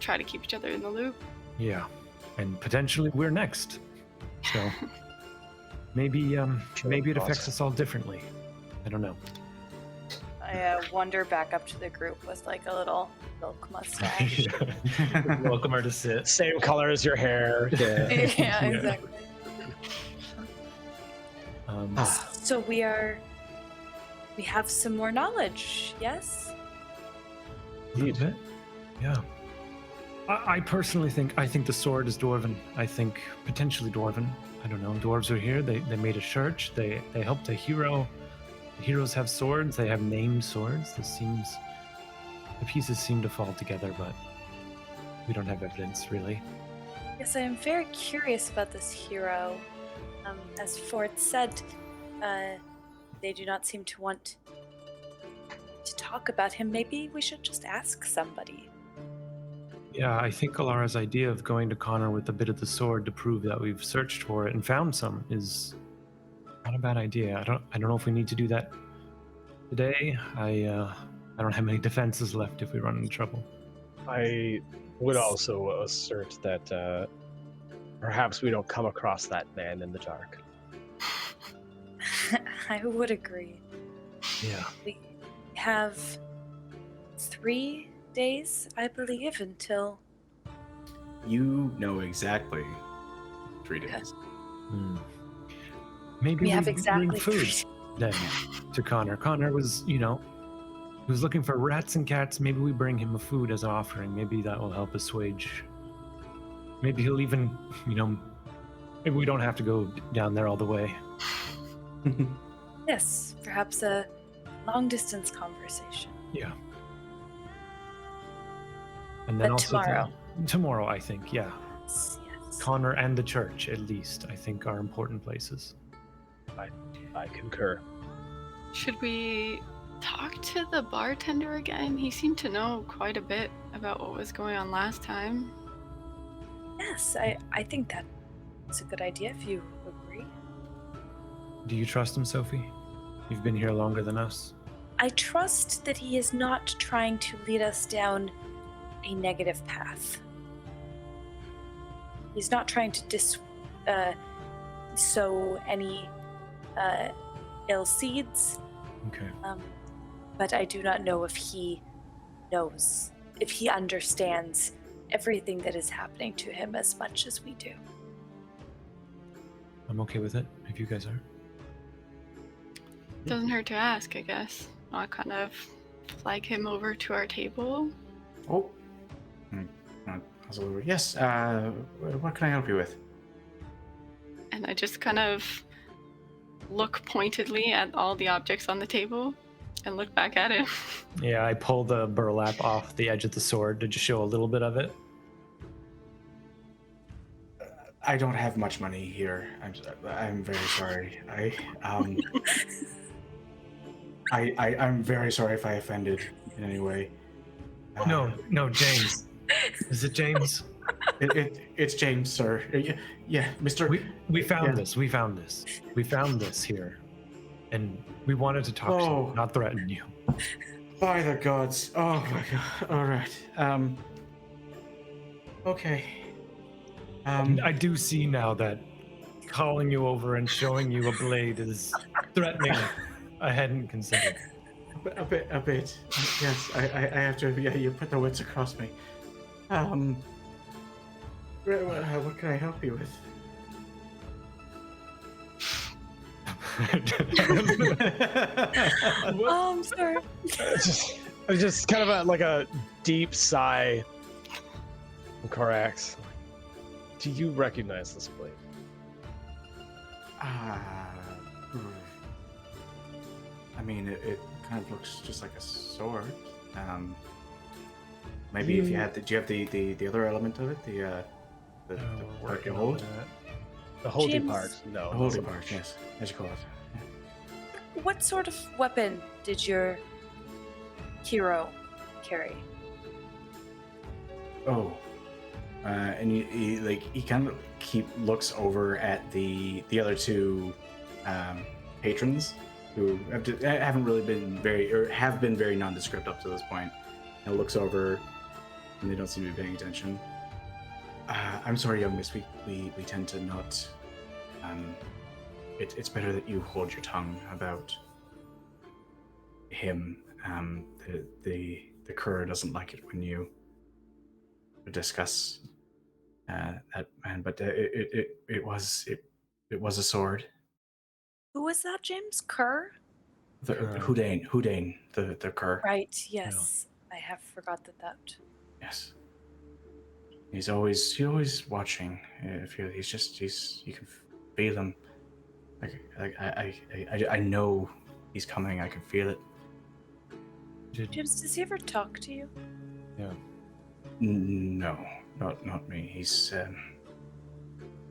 try to keep each other in the loop. Yeah, and potentially we're next. So maybe it affects us all differently. I don't know. I wander back up to the group with like a little milk mustache. Welcome her to sit. Same color as your hair. Yeah. Yeah, exactly. So we have some more knowledge, yes? A little bit. Yeah. I personally think the sword is dwarven. I think potentially dwarven. I don't know. Dwarves are here. They made a church. They helped a hero. The heroes have swords. They have named swords. The pieces seem to fall together, but we don't have evidence really. Yes, I am very curious about this hero. As Ford said, they do not seem to want to talk about him. Maybe we should just ask somebody. Yeah, I think Ylara's idea of going to Connor with a bit of the sword to prove that we've searched for it and found some is not a bad idea. I don't know if we need to do that today. I don't have many defenses left if we run into trouble. I would also assert that perhaps we don't come across that man in the dark. I would agree. Yeah. We have 3 days, I believe, until... You know exactly 3 days. Maybe We have bring exactly food 3 then to Connor. Connor was, he was looking for rats and cats. Maybe we bring him a food as an offering. Maybe that will help assuage. Maybe he'll even, maybe we don't have to go down there all the way. Yes, perhaps a long-distance conversation. Yeah. And then But also tomorrow. Tomorrow, I think, yeah. Yes. Connor and the church, at least, I think are important places. I concur. Should we talk to the bartender again? He seemed to know quite a bit about what was going on last time. Yes, I think that's a good idea if you agree. Do you trust him, Sophie? You've been here longer than us. I trust that he is not trying to lead us down a negative path. He's not trying to sow any ill seeds. Okay. But I do not know if he knows, if he understands everything that is happening to him as much as we do. I'm okay with it, if you guys are. Doesn't hurt to ask, I guess. I'll kind of flag him over to our table. Oh. Yes, what can I help you with? And I just kind of look pointedly at all the objects on the table and look back at him. Yeah, I pull the burlap off the edge of the sword to just show a little bit of it. I don't have much money here. I'm very sorry. I'm very sorry if I offended in any way. No, James. Is it James? It's James, sir. Yeah, Mr. We found this. We found this here, and we wanted to talk to you, not threaten you. By the gods! Oh my god! All right. Okay. I do see now that calling you over and showing you a blade is threatening. I hadn't considered. A bit. Yes, I have to. Yeah, you put the wits across me. What can I help you with? Oh, I'm sorry. just kind of like a deep sigh from Corax. Do you recognize this blade? I mean, it kind of looks just like a sword. Maybe if you had do you have the other element of it? The part you hold? The holding James- part? No. The holding part, yes. As you call it. What sort of weapon did your hero carry? Oh. And he kind of looks over at the other two patrons who haven't really been have been very nondescript up to this point. And looks over, and they don't seem to be paying attention. I'm sorry, young miss. We tend to not. It's better that you hold your tongue about him. The cur doesn't like it when you discuss that man. But it was a sword. Who was that, James? Cur? The Houdain, the cur. Right, yes. I have forgot that. Yes. He's always watching. You can feel him. I know he's coming. I can feel it. James, does he ever talk to you? Yeah. No, not me. He's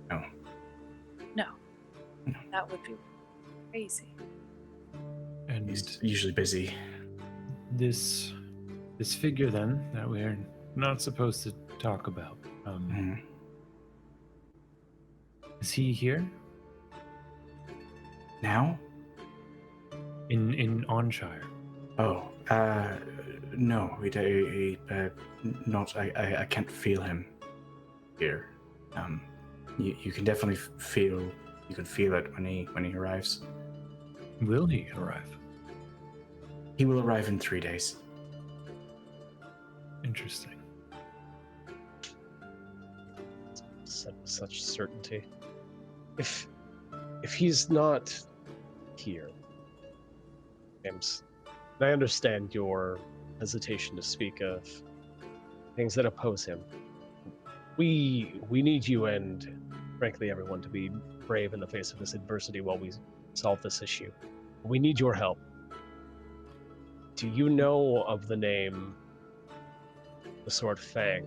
no. No. That would be crazy. And He's usually busy. this figure then that we're not supposed to talk about. Is he here? Now? In Onshire? Oh, no. Not. I can't feel him here. You can definitely feel. You can feel it when he arrives. Will he arrive? He will arrive in 3 days. Interesting. Said with such certainty. If he's not here, James, I understand your hesitation to speak of things that oppose him. We need you and, frankly, everyone to be brave in the face of this adversity while we solve this issue. We need your help. Do you know of the name the Sword Fang?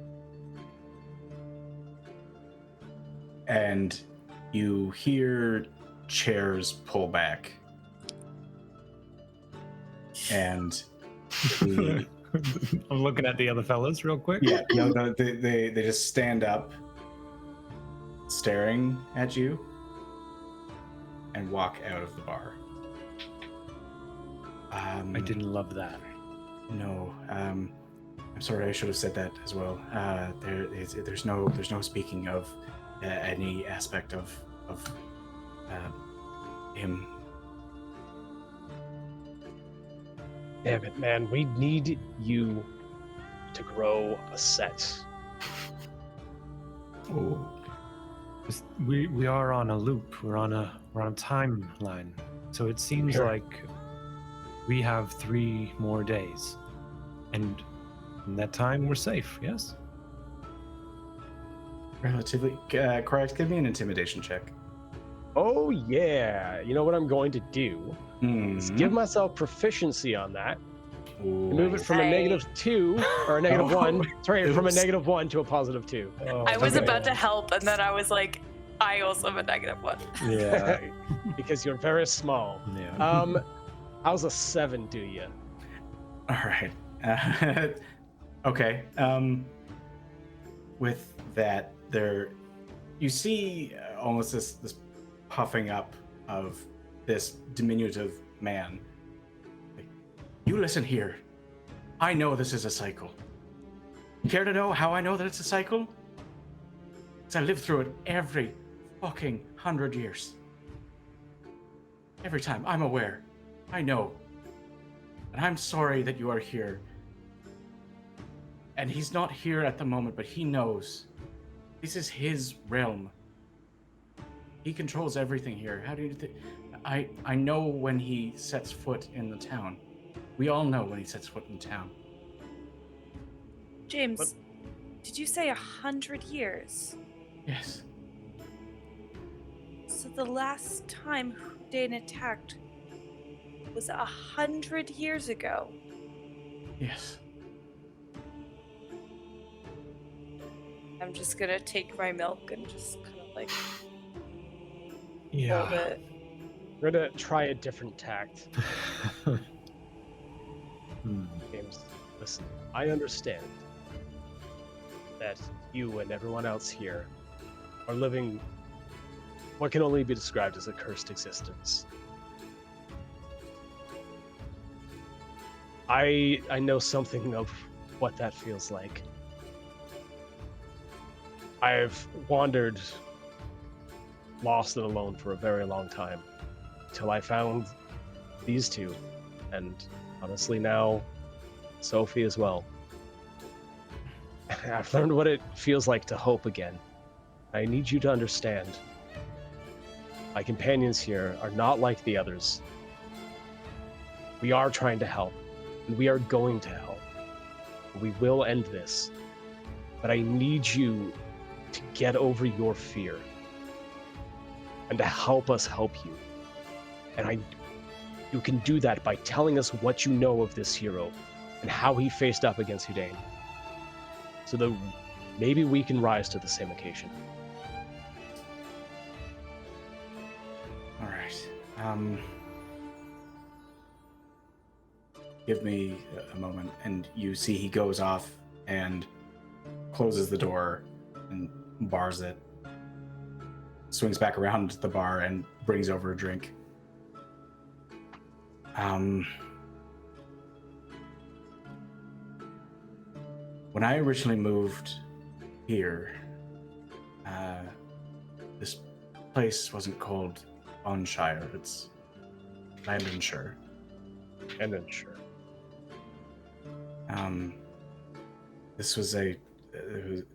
And you hear chairs pull back. And the, I'm looking at the other fellas real quick. yeah, no, they just stand up, staring at you, and walk out of the bar. I didn't love that. No, I'm sorry. I should have said that as well. There's no speaking of any aspect of him. Damn it, man. We need you to grow a set. Oh, We are on a loop. We're on a timeline. So it seems Sure. like we have 3 more days, and in that time we're safe. Yes. relatively. Correct. Give me an intimidation check. Oh, yeah. You know what I'm going to do? Is give myself proficiency on that. Move it from a -2 or a -1. Sorry, from a -1 to a +2. Oh, I was okay. about to help, and then I was like, I also have a -1. Yeah. Because you're very small. Yeah. How's a 7 do you? All right. Okay. With that, you see almost this puffing up of this diminutive man. Like, you listen here. I know this is a cycle. Care to know how I know that it's a cycle? Because I lived through it every fucking 100 years. Every time, I'm aware. I know. And I'm sorry that you are here. And he's not here at the moment, but he knows. This is his realm. He controls everything here. How do you think? I know when he sets foot in the town. We all know when he sets foot in town. James, What? did you say 100 years? Yes. So the last time Dane attacked was 100 years ago. Yes. I'm just gonna take my milk and just kind of like Yeah. hold it. We're gonna try a different tact. James, listen, I understand that you and everyone else here are living what can only be described as a cursed existence. I know something of what that feels like. I've wandered lost and alone for a very long time, till I found these two, and honestly now, Sophie as well. I've learned what it feels like to hope again. I need you to understand. My companions here are not like the others. We are trying to help, and we are going to help. We will end this, but I need you to get over your fear and to help us help you. And you can do that by telling us what you know of this hero and how he faced up against Houdain, so that maybe we can rise to the same occasion. All right. Give me a moment, and you see he goes off and closes the door and bars it, swings back around to the bar and brings over a drink. When I originally moved here, this place wasn't called Onshire, it's Onshire. Onshire. This was they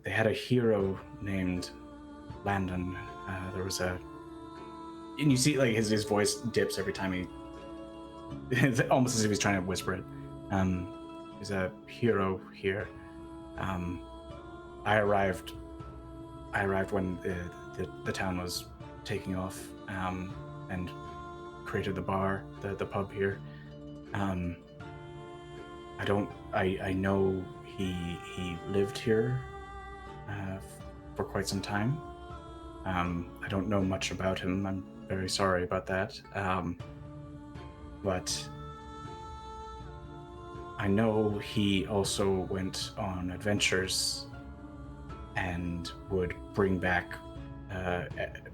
had a hero named Landon. There was and you see like his voice dips every time it's almost as if he's trying to whisper it. He's a hero here. I arrived when the town was taking off, and created the bar, the pub here. I know he lived here for quite some time. I don't know much about him. I'm very sorry about that. But I know he also went on adventures and would bring back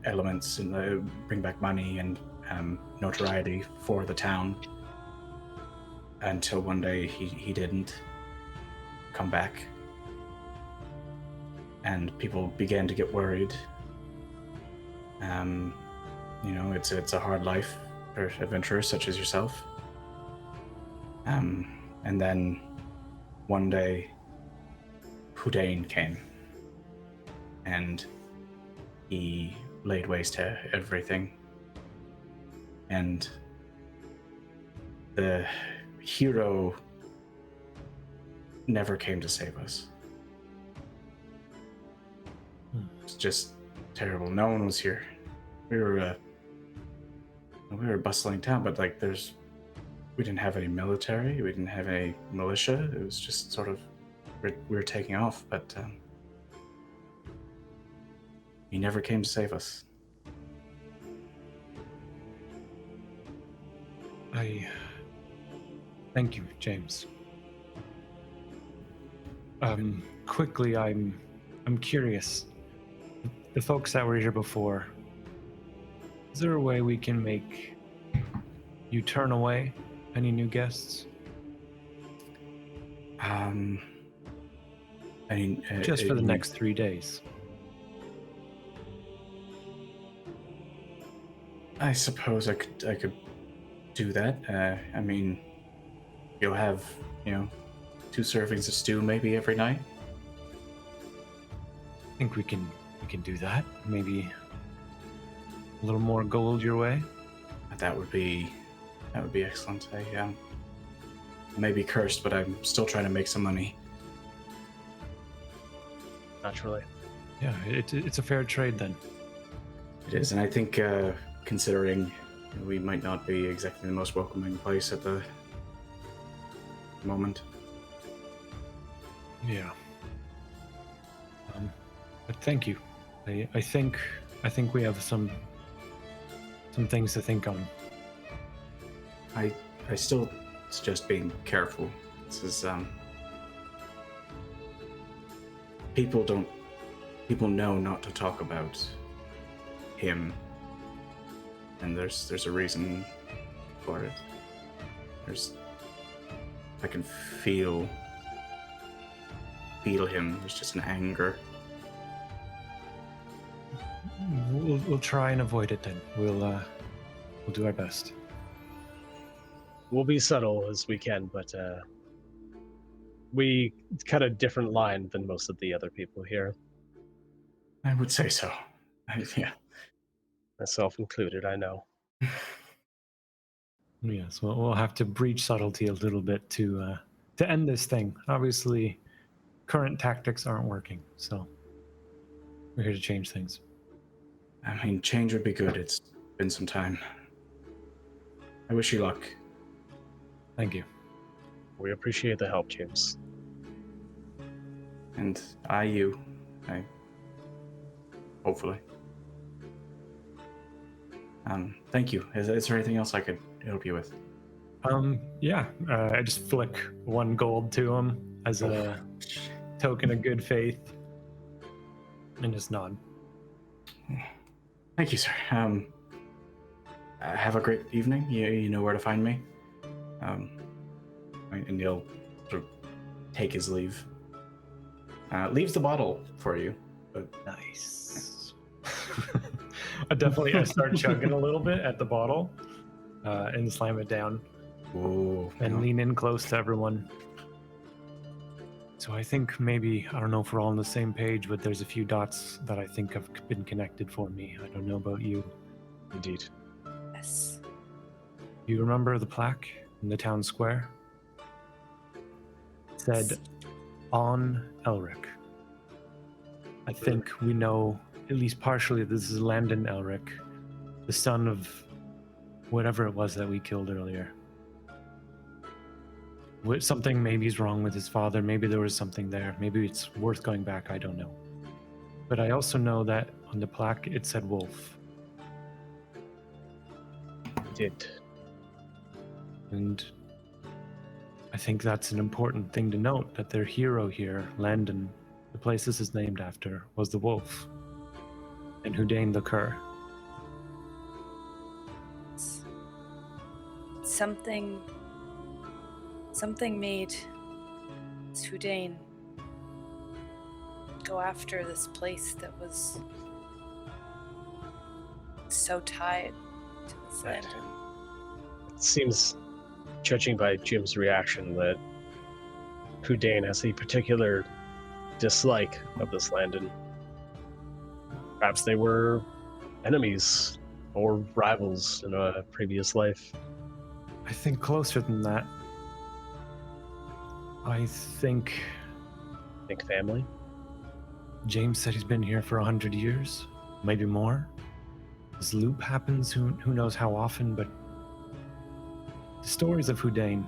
elements and bring back money and notoriety for the town, until one day he didn't come back, and people began to get worried. It's a hard life for adventurers such as yourself. And then one day Houdain came, and he laid waste to everything. And the hero never came to save us. It's just terrible. No one was here. We were a bustling town, but like we didn't have any military. We didn't have any militia. It was just sort of we were taking off, but he never came to save us. Thank you, James. Quickly, I'm curious. The folks that were here before, is there a way we can make you turn away any new guests? Just for the next 3 days. I suppose I could do that. You'll have 2 servings of stew maybe every night. I think we can do that. Maybe a little more gold your way. That would be excellent. I may be cursed, but I'm still trying to make some money. Naturally. Yeah, it's a fair trade then. It is, and I think considering we might not be exactly the most welcoming place at the moment. Yeah. But thank you. I think we have some things to think on. I still suggest being careful. This is people know not to talk about him, and there's a reason for it. I can feel him. There's just an anger. We'll try and avoid it then. We'll do our best. We'll be subtle as we can, but we cut a different line than most of the other people here. I would say so. Yeah. Myself included, I know. Yes, we'll have to breach subtlety a little bit to end this thing. Obviously, current tactics aren't working, so we're here to change things. I mean, change would be good. It's been some time. I wish you luck. Thank you. We appreciate the help, James. And hopefully. Thank you. Is there anything else I could help you with? Yeah. I just flick 1 gold to him as a token of good faith, and just nod. Thank you, sir. Have a great evening. You know where to find me. And he'll sort of take his leave. Leaves the bottle for you. But Nice. I start chugging a little bit at the bottle and slam it down. Whoa, and lean in close to everyone. So I think maybe, I don't know if we're all on the same page, but there's a few dots that I think have been connected for me. I don't know about you. Indeed. Yes. Do you remember the plaque in the town square? It said, on Elric. I think we know, at least partially, this is Landon Elric, the son of whatever it was that we killed earlier. Something maybe is wrong with his father. Maybe there was something there. Maybe it's worth going back. I don't know. But I also know that on the plaque it said wolf. It did. And I think that's an important thing to note, that their hero here, Landon, the place this is named after, was the wolf. And Houdain the cur. Something made Houdain go after this place that was so tied to this land. It seems, judging by Jim's reaction, that Houdain has a particular dislike of this land, and perhaps they were enemies or rivals in a previous life. I think closer than that. I think Family? James said he's been here for 100 years, maybe more. This loop happens, who knows how often, but the stories of Houdain,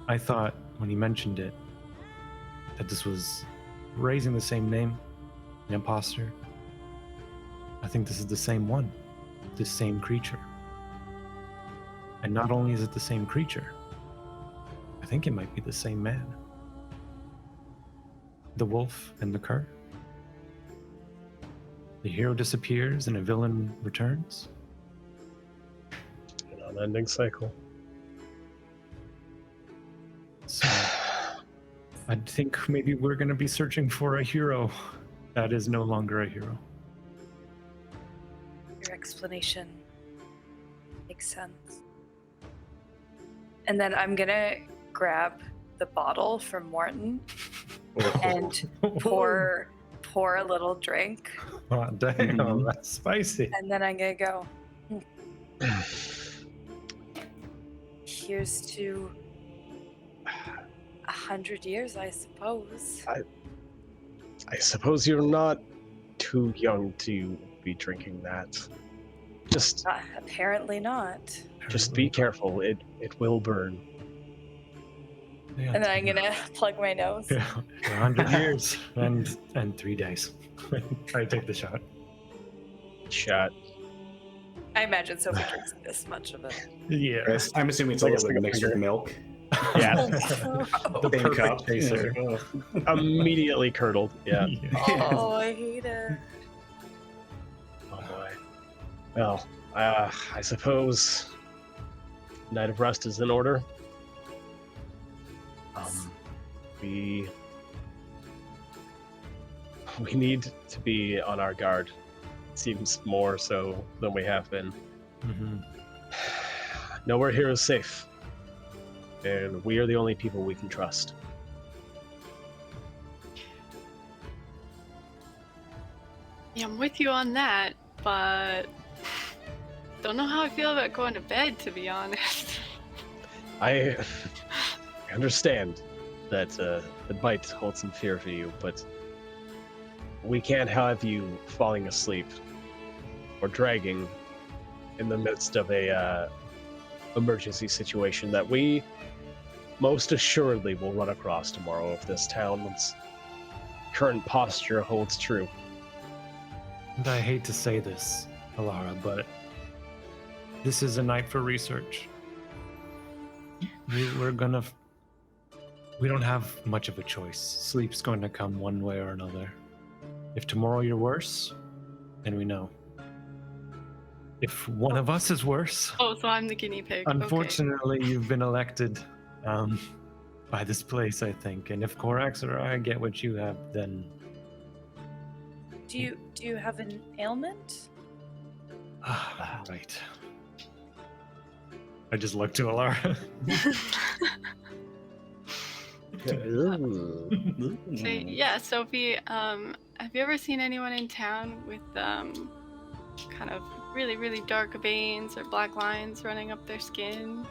I thought when he mentioned it, that this was raising the same name, an imposter. I think this is the same one, this same creature. And not only is it the same creature, I think it might be the same man. The wolf and the cur. The hero disappears and a villain returns. An unending cycle. So I think maybe we're going to be searching for a hero that is no longer a hero. Your explanation makes sense. And then I'm gonna grab the bottle from Morten and pour a little drink. Oh, damn, that's spicy. And then I'm gonna go, Here's to 100 years, I suppose. I suppose you're not too young to be drinking that. Just Apparently not. be careful. It will burn. Yeah, And then I'm gonna plug my nose. Yeah, 100 years and 3 days. I take the shot. Shot. I imagine Sophie drinks this much of it. Yeah. Chris, I'm assuming it's Like a a little bit mixed with finger. milk. Yeah. The Same perfect cup. chaser. Yeah. Immediately curdled. Yeah. Oh, I hate it. Oh boy. Well, I suppose Night of Rest is in order. We need to be on our guard. Seems more so than we have been. Mm-hmm. Nowhere here is safe, and we are the only people we can trust. Yeah, I'm with you on that, but don't know how I feel about going to bed, to be honest. I understand that it might hold some fear for you, but we can't have you falling asleep or dragging in the midst of a emergency situation that we most assuredly will run across tomorrow if this town's current posture holds true. And I hate to say this, Yllara, but this is a night for research. We don't have much of a choice. Sleep's going to come one way or another. If tomorrow you're worse, then we know. If one of us is worse, Oh, so I'm the guinea pig. unfortunately, you've been elected by this place, I think. And if Corax or I get what you have, then Do you have an ailment? right. I just looked to Yllara. Okay. So, yeah, Sophie, have you ever seen anyone in town with kind of really, really dark veins or black lines running up their skin?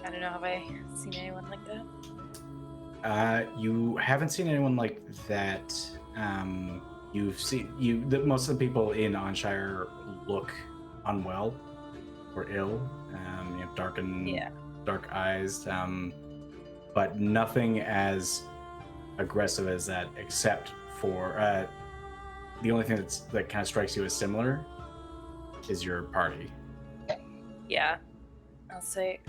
I don't know. Have I seen anyone like that? You haven't seen anyone like that. You've seen most of the people in Onshire look unwell or ill. You have dark eyes, but nothing as aggressive as that. Except for the only thing that kind of strikes you as similar is your party. Yeah. I'll say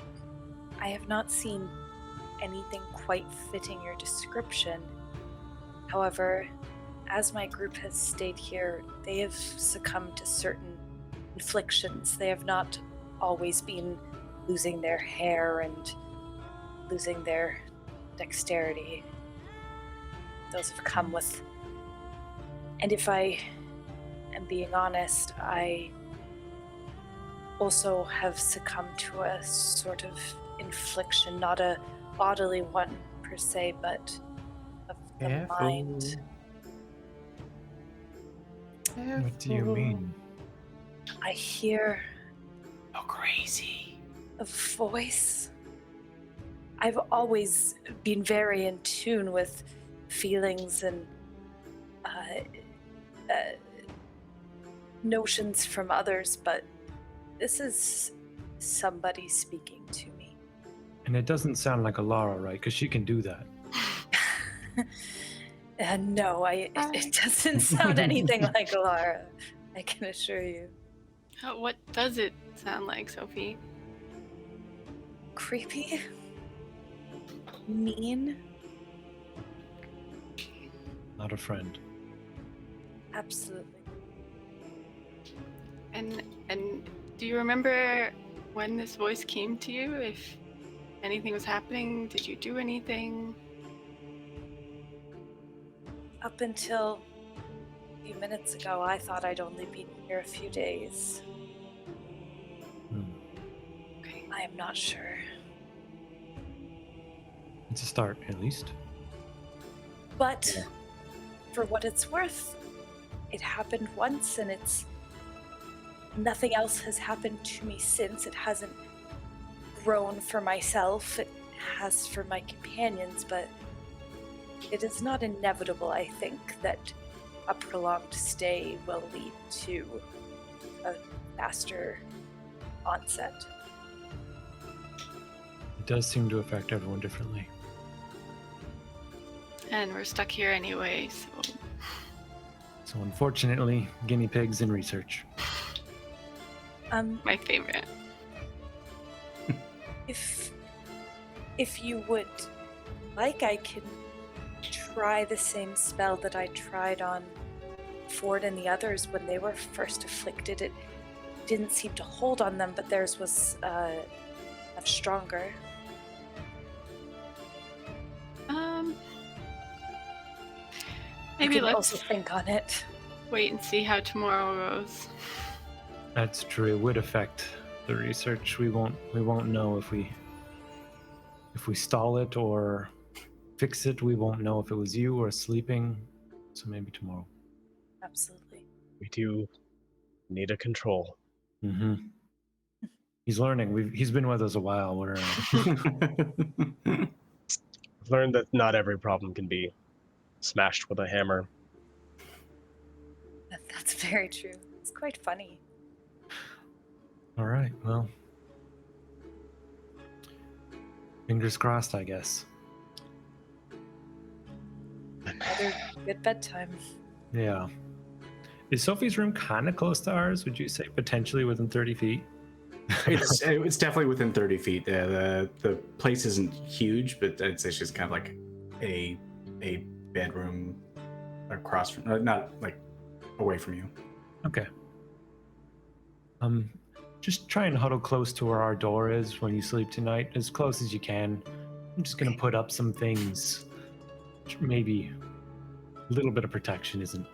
I have not seen anything quite fitting your description. However, as my group has stayed here, they have succumbed to certain inflictions. They have not always been losing their hair and losing their dexterity. Those have come with... And if I am being honest, I also have succumbed to a sort of infliction, not a bodily one per se, but of the mind. What do you mean? I hear Oh, crazy. a voice. I've always been very in tune with feelings and notions from others, but this is somebody speaking to me. And it doesn't sound like Yllara, right? Because she can do that. No, it doesn't sound anything like Yllara, I can assure you. What does it sound like, Sophie? Creepy? Mean? Not a friend. Absolutely. And do you remember when this voice came to you? If anything was happening, did you do anything? Up until a few minutes ago, I thought I'd only been here a few days. Okay. I am not sure. It's a start, at least. But for what it's worth, it happened once and nothing else has happened to me since. It hasn't grown for myself. It has for my companions, but it is not inevitable, I think, that a prolonged stay will lead to a faster onset. It does seem to affect everyone differently. And we're stuck here anyway, so So unfortunately, guinea pigs in research. my favorite. If you would like, I can try the same spell that I tried on Ford and the others when they were first afflicted. It didn't seem to hold on them, but theirs was much stronger. Maybe you can let's also think on it. wait and see how tomorrow goes. That's true. It would affect the research. We won't know if we stall it or fix it. We won't know if it was you or sleeping. So maybe tomorrow. Absolutely. We do need a control. Mm-hmm. He's learning. He's been with us a while. I've learned that not every problem can be smashed with a hammer. That's very true. It's quite funny. All right. Well, fingers crossed, I guess. Another good bedtime. Yeah. Is Sophie's room kind of close to ours? Would you say potentially within 30 feet? It's definitely within 30 feet. The place isn't huge, but I'd say she's kind of like a bedroom across from, not like away from you. Okay. Just try and huddle close to where our door is when you sleep tonight, as close as you can. I'm just gonna put up some things. Maybe a little bit of protection isn't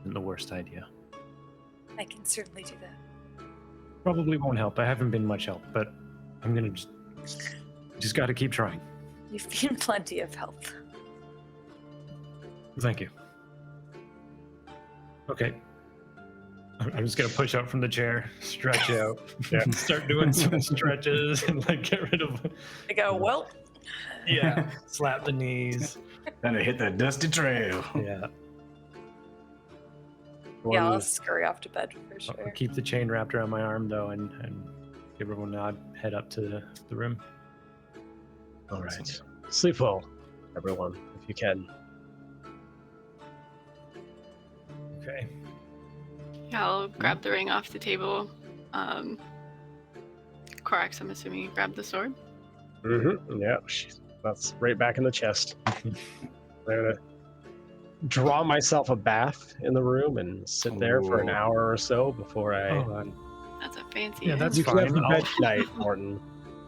the worst idea. I can certainly do that. Probably won't help. I haven't been much help, but I'm gonna just gotta keep trying. You've been plenty of help. Thank you. Okay. I'm just gonna push up from the chair, stretch out, start doing some stretches, and like get rid of. I go, well. Yeah. Slap the knees. And I hit that dusty trail. Yeah. Yeah, I'll scurry off to bed for I'll sure. keep the chain wrapped around my arm though, and give everyone a nod. Head up to the room. All right. Sleep well, everyone, if you can. Okay. Yeah, I'll grab the ring off the table. Corax, I'm assuming you grabbed the sword. Mm-hmm. Yeah, that's right back in the chest. I'm gonna draw myself a bath in the room and sit there for an Ooh. hour or so before I. That's a fancy. Yeah, that's You can have fine. the bed tonight, Morten.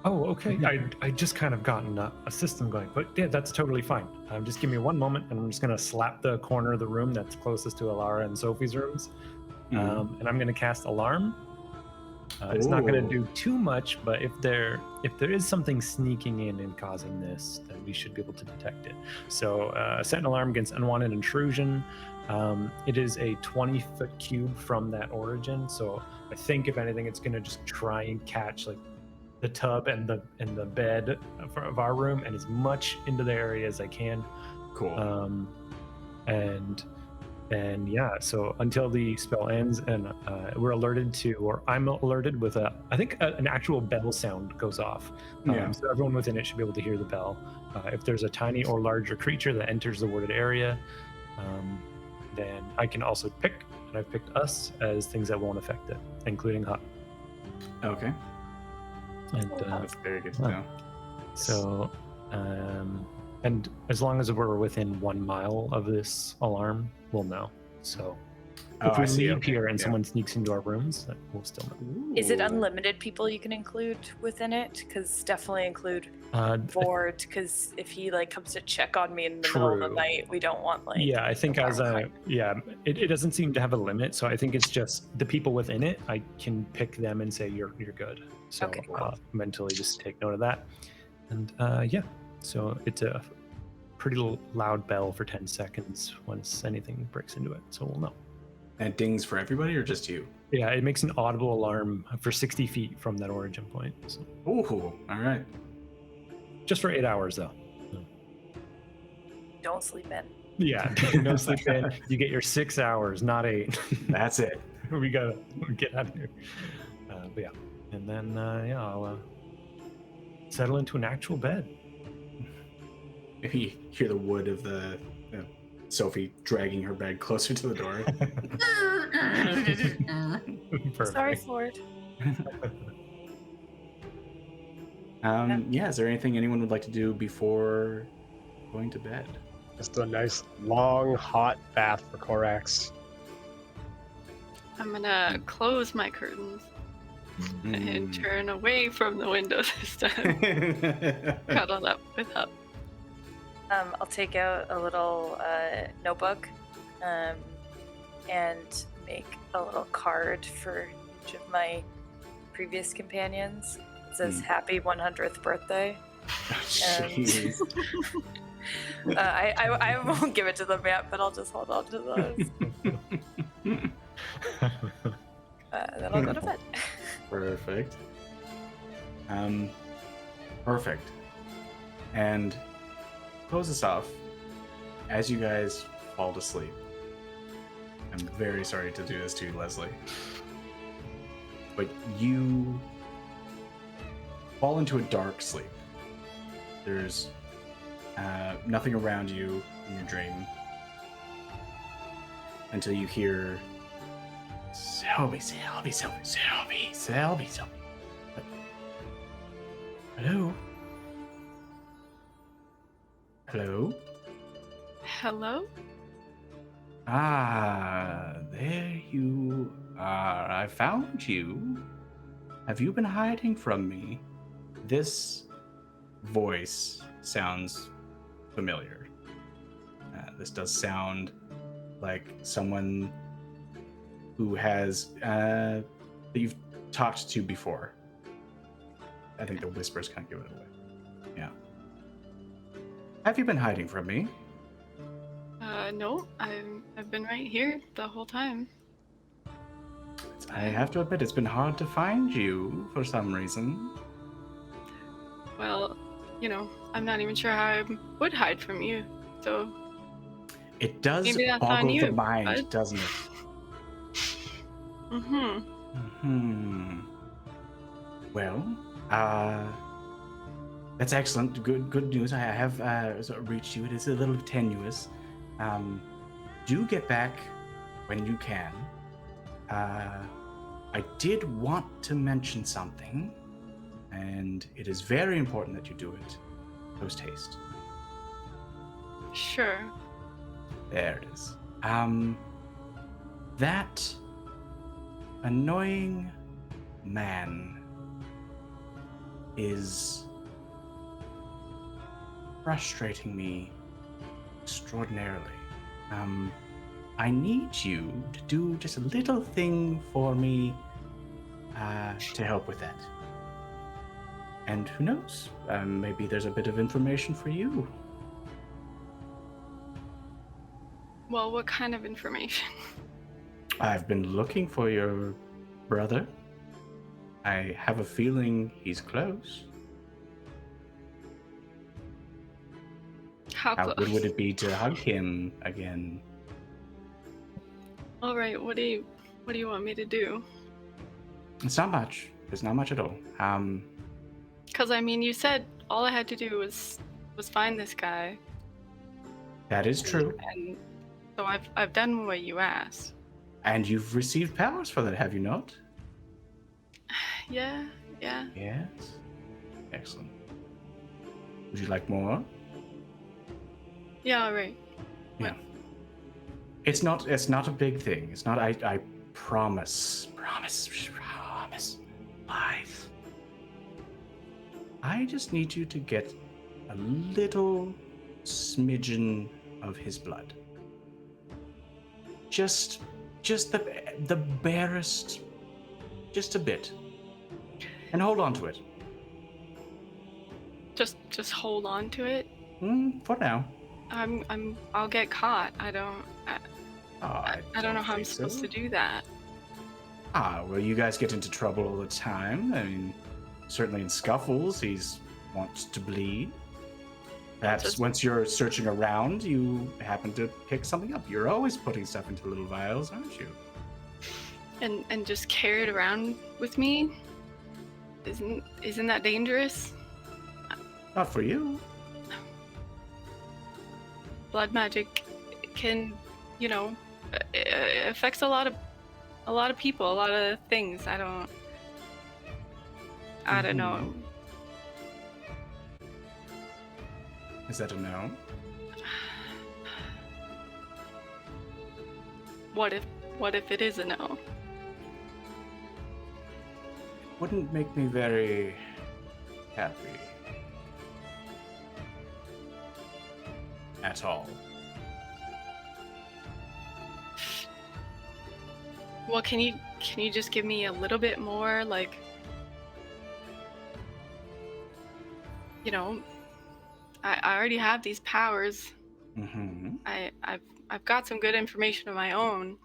Oh, okay. I just kind of gotten a system going, but yeah, that's totally fine. Just give me one moment, and I'm just gonna slap the corner of the room that's closest to Yllara and Sophie's rooms, and I'm gonna cast Alarm. It's not gonna do too much, but if there is something sneaking in and causing this, then we should be able to detect it. So set an alarm against unwanted intrusion. It is a 20-foot cube from that origin, so I think if anything, it's gonna just try and catch like the tub and the bed of our room and as much into the area as I can. Cool. And then yeah, so until the spell ends and we're alerted to, or I'm alerted with I think an actual bell sound goes off. So everyone within it should be able to hear the bell. If there's a tiny or larger creature that enters the warded area, then I can also pick, and I've picked us as things that won't affect it, including Hut. Okay. And That's very good to know. so, and as long as we're within 1 mile of this alarm, we'll know. So if we leave here and someone sneaks into our rooms, then we'll still know. Is it unlimited people you can include within it? Because definitely include Ford, because if he like comes to check on me in the middle of the True. night, we don't want like. Yeah, I think it doesn't seem to have a limit, so I think it's just the people within it. I can pick them and say you're good. So Okay, cool. mentally just take note of that. And yeah, so it's a pretty loud bell for 10 seconds once anything breaks into it, so we'll know. And dings for everybody or just you? Yeah, it makes an audible alarm for 60 feet from that origin point. So, Ooh, all right. just for 8 hours, though. Don't sleep in. Yeah, no sleep in. You get your 6 hours, not 8. That's it. We gotta get out of here. But yeah, and then yeah, I'll settle into an actual bed. Maybe you hear the wood of the Sophie dragging her bed closer to the door. Perfect. Sorry, Ford. Yeah, is there anything anyone would like to do before going to bed? Just a nice, long, hot bath for Corax. I'm gonna close my curtains and turn away from the window this time. Cuddled up with Hup. I'll take out a little notebook and make a little card for each of my previous companions. It says happy 100th birthday. Jeez. I won't give it to them yet, but I'll just hold on to those. Then I'll go to bed. Perfect. Perfect. And close this off. As you guys fall to sleep, I'm very sorry to do this to you, Lesley, but you fall into a dark sleep. There's nothing around you in your dream until you hear Selby. Hello? Hello? Hello? Ah, there you are. I found you. Have you been hiding from me? This voice sounds familiar. This does sound like someone who has that you've talked to before. I think the whispers kind of give it away. Yeah. Have you been hiding from me? No, I've been right here the whole time. I have to admit, it's been hard to find you for some reason. Well, you know, I'm not even sure how I would hide from you, so... It does Maybe that's on boggle the you, mind, bud. doesn't it? Well, that's excellent. Good news. I have sort of reached you. It is a little tenuous. Do get back when you can. I did want to mention something, and it is very important that you do it post haste. Sure. There it is. That annoying man is frustrating me extraordinarily. I need you to do just a little thing for me to help with that. And who knows, maybe there's a bit of information for you. Well, what kind of information? I've been looking for your brother. I have a feeling he's close. How How close? good would it be to hug him again? All right, what do you want me to do? It's not much. It's not much at all. Because I mean, you said all I had to do was find this guy, That is true. and so I've done what you asked. And you've received powers for that, have you not? Yeah. Yes. Excellent. Would you like more? Yeah, all right. Yeah. It's not a big thing. It's not I promise. Lies. I just need you to get a little smidgen of his blood. Just the barest, just a bit. And hold on to it. Just hold on to it. For now. I'll get caught. I don't know how I'm think supposed to do that. Well, you guys get into trouble all the time. I mean, certainly in scuffles, he's wants to bleed. Perhaps Just- once you're searching around, you happen to pick something up. You're always putting stuff into little vials, aren't you? And just carry it around with me? Isn't that dangerous? Not for you. Blood magic can, it affects a lot of people, a lot of things. I don't know. Is that a no? What if it is a no? Wouldn't make me very happy. At all. Well, can you just give me a little bit more, like, I already have these powers. Mm-hmm. I've got some good information of my own.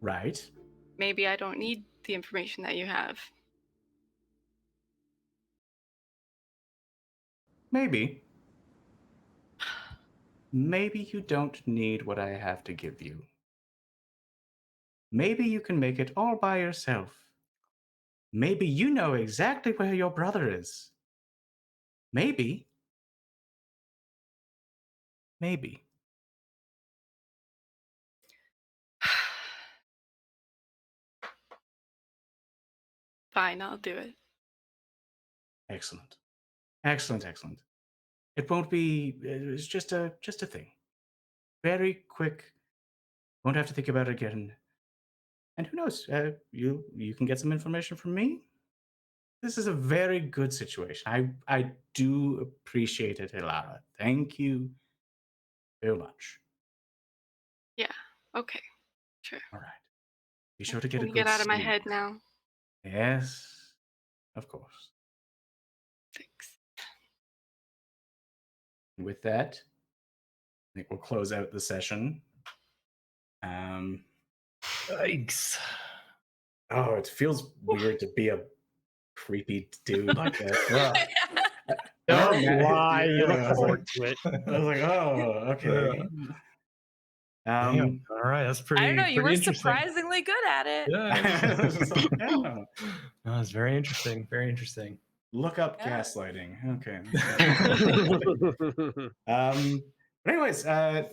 Right. Maybe I don't need the information that you have. Maybe. Maybe you don't need what I have to give you. Maybe you can make it all by yourself. Maybe you know exactly where your brother is. Maybe. Maybe. Fine, I'll do it. Excellent. Excellent, excellent. It won't be, it's just a thing. Very quick. Won't have to think about it again. And who knows? You can get some information from me. This is a very good situation. I do appreciate it, Yllara. Thank you very much. Yeah. Okay. Sure. All right. Be sure to get Can a you good get out of my sleep. head now? Yes, of course. Thanks. With that, I think we'll close out the session. Yikes. Oh, it feels weird to be a creepy dude like that. Don't man. lie. You Yeah, look I was forward to it. I was like, oh, okay. Damn. All right, that's pretty. I don't know. You pretty were interesting. surprisingly good at it. Yeah. Yeah. No, it's very interesting. Very interesting. Look up Yeah. gaslighting. Okay. But anyways,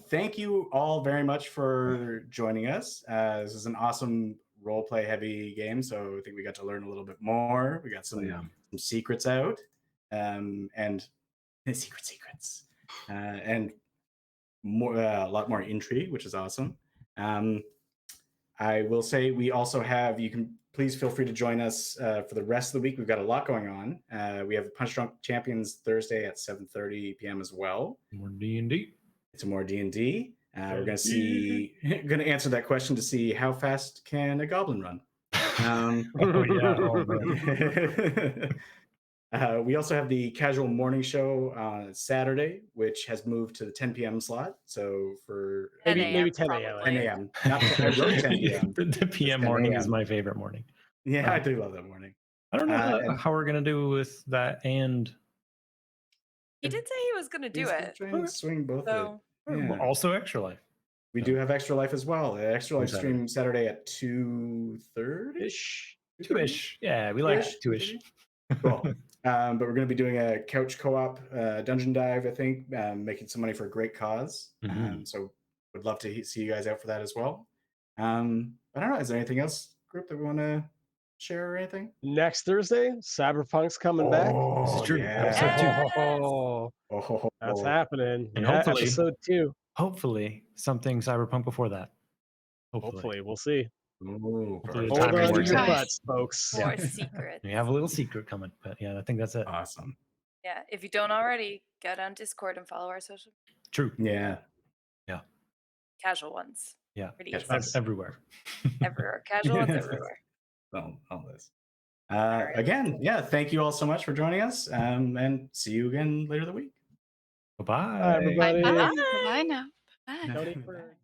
thank you all very much for joining us. This is an awesome roleplay heavy game, so I think we got to learn a little bit more. We got some secrets out, and secrets, and more a lot more intrigue, which is awesome. I will say we also have, you can please feel free to join us for the rest of the week. We've got a lot going on. We have Punch Drunk Champions Thursday at 7:30 p.m. as well. More D&D. It's more D&D. We're going to answer that question to see how fast can a goblin run. Oh yeah. Oh, man. We also have the casual morning show on Saturday, which has moved to the 10 p.m. slot. So for 10 maybe 10 probably. a.m. 10 a.m. Not 10, I wrote 10 p.m. The PM 10 morning is a.m. my favorite morning. Yeah, I do love that morning. I don't know and- how we're gonna do with that, and He did say he was going to do He's it. trying to swing both of So it. Yeah. also Extra Life. We do have Extra Life as well. Extra Life Saturday. stream Saturday at 2:30. Ish. Two-ish. Yeah, we like Two-ish? two-ish. Cool. But we're going to be doing a couch co-op dungeon dive, I think, making some money for a great cause. Mhm. So would love to see you guys out for that as well. I don't know. Is there anything else, group, that we want to share or anything? Next Thursday, Cyberpunk's coming back. This is true. Yeah. Episode 2. Oh, that's happening. And Yeah, hopefully- episode 2. Hopefully, something Cyberpunk before that. Hopefully, we'll see. Ooh, Hopefully the Hold timing on to works your out. butts, folks. more secrets. We have a little secret coming, but yeah, I think that's it. awesome. Yeah. If you don't already, get on Discord and follow our social True. Yeah. casual ones. Yeah. Pretty Yes, easy. that's- Everywhere. Everywhere. Casual ones everywhere. All this. right. Again, yeah, thank you all so much for joining us, and see you again later the week. Bye-bye. Bye, everybody. Bye now. Bye. Donate for-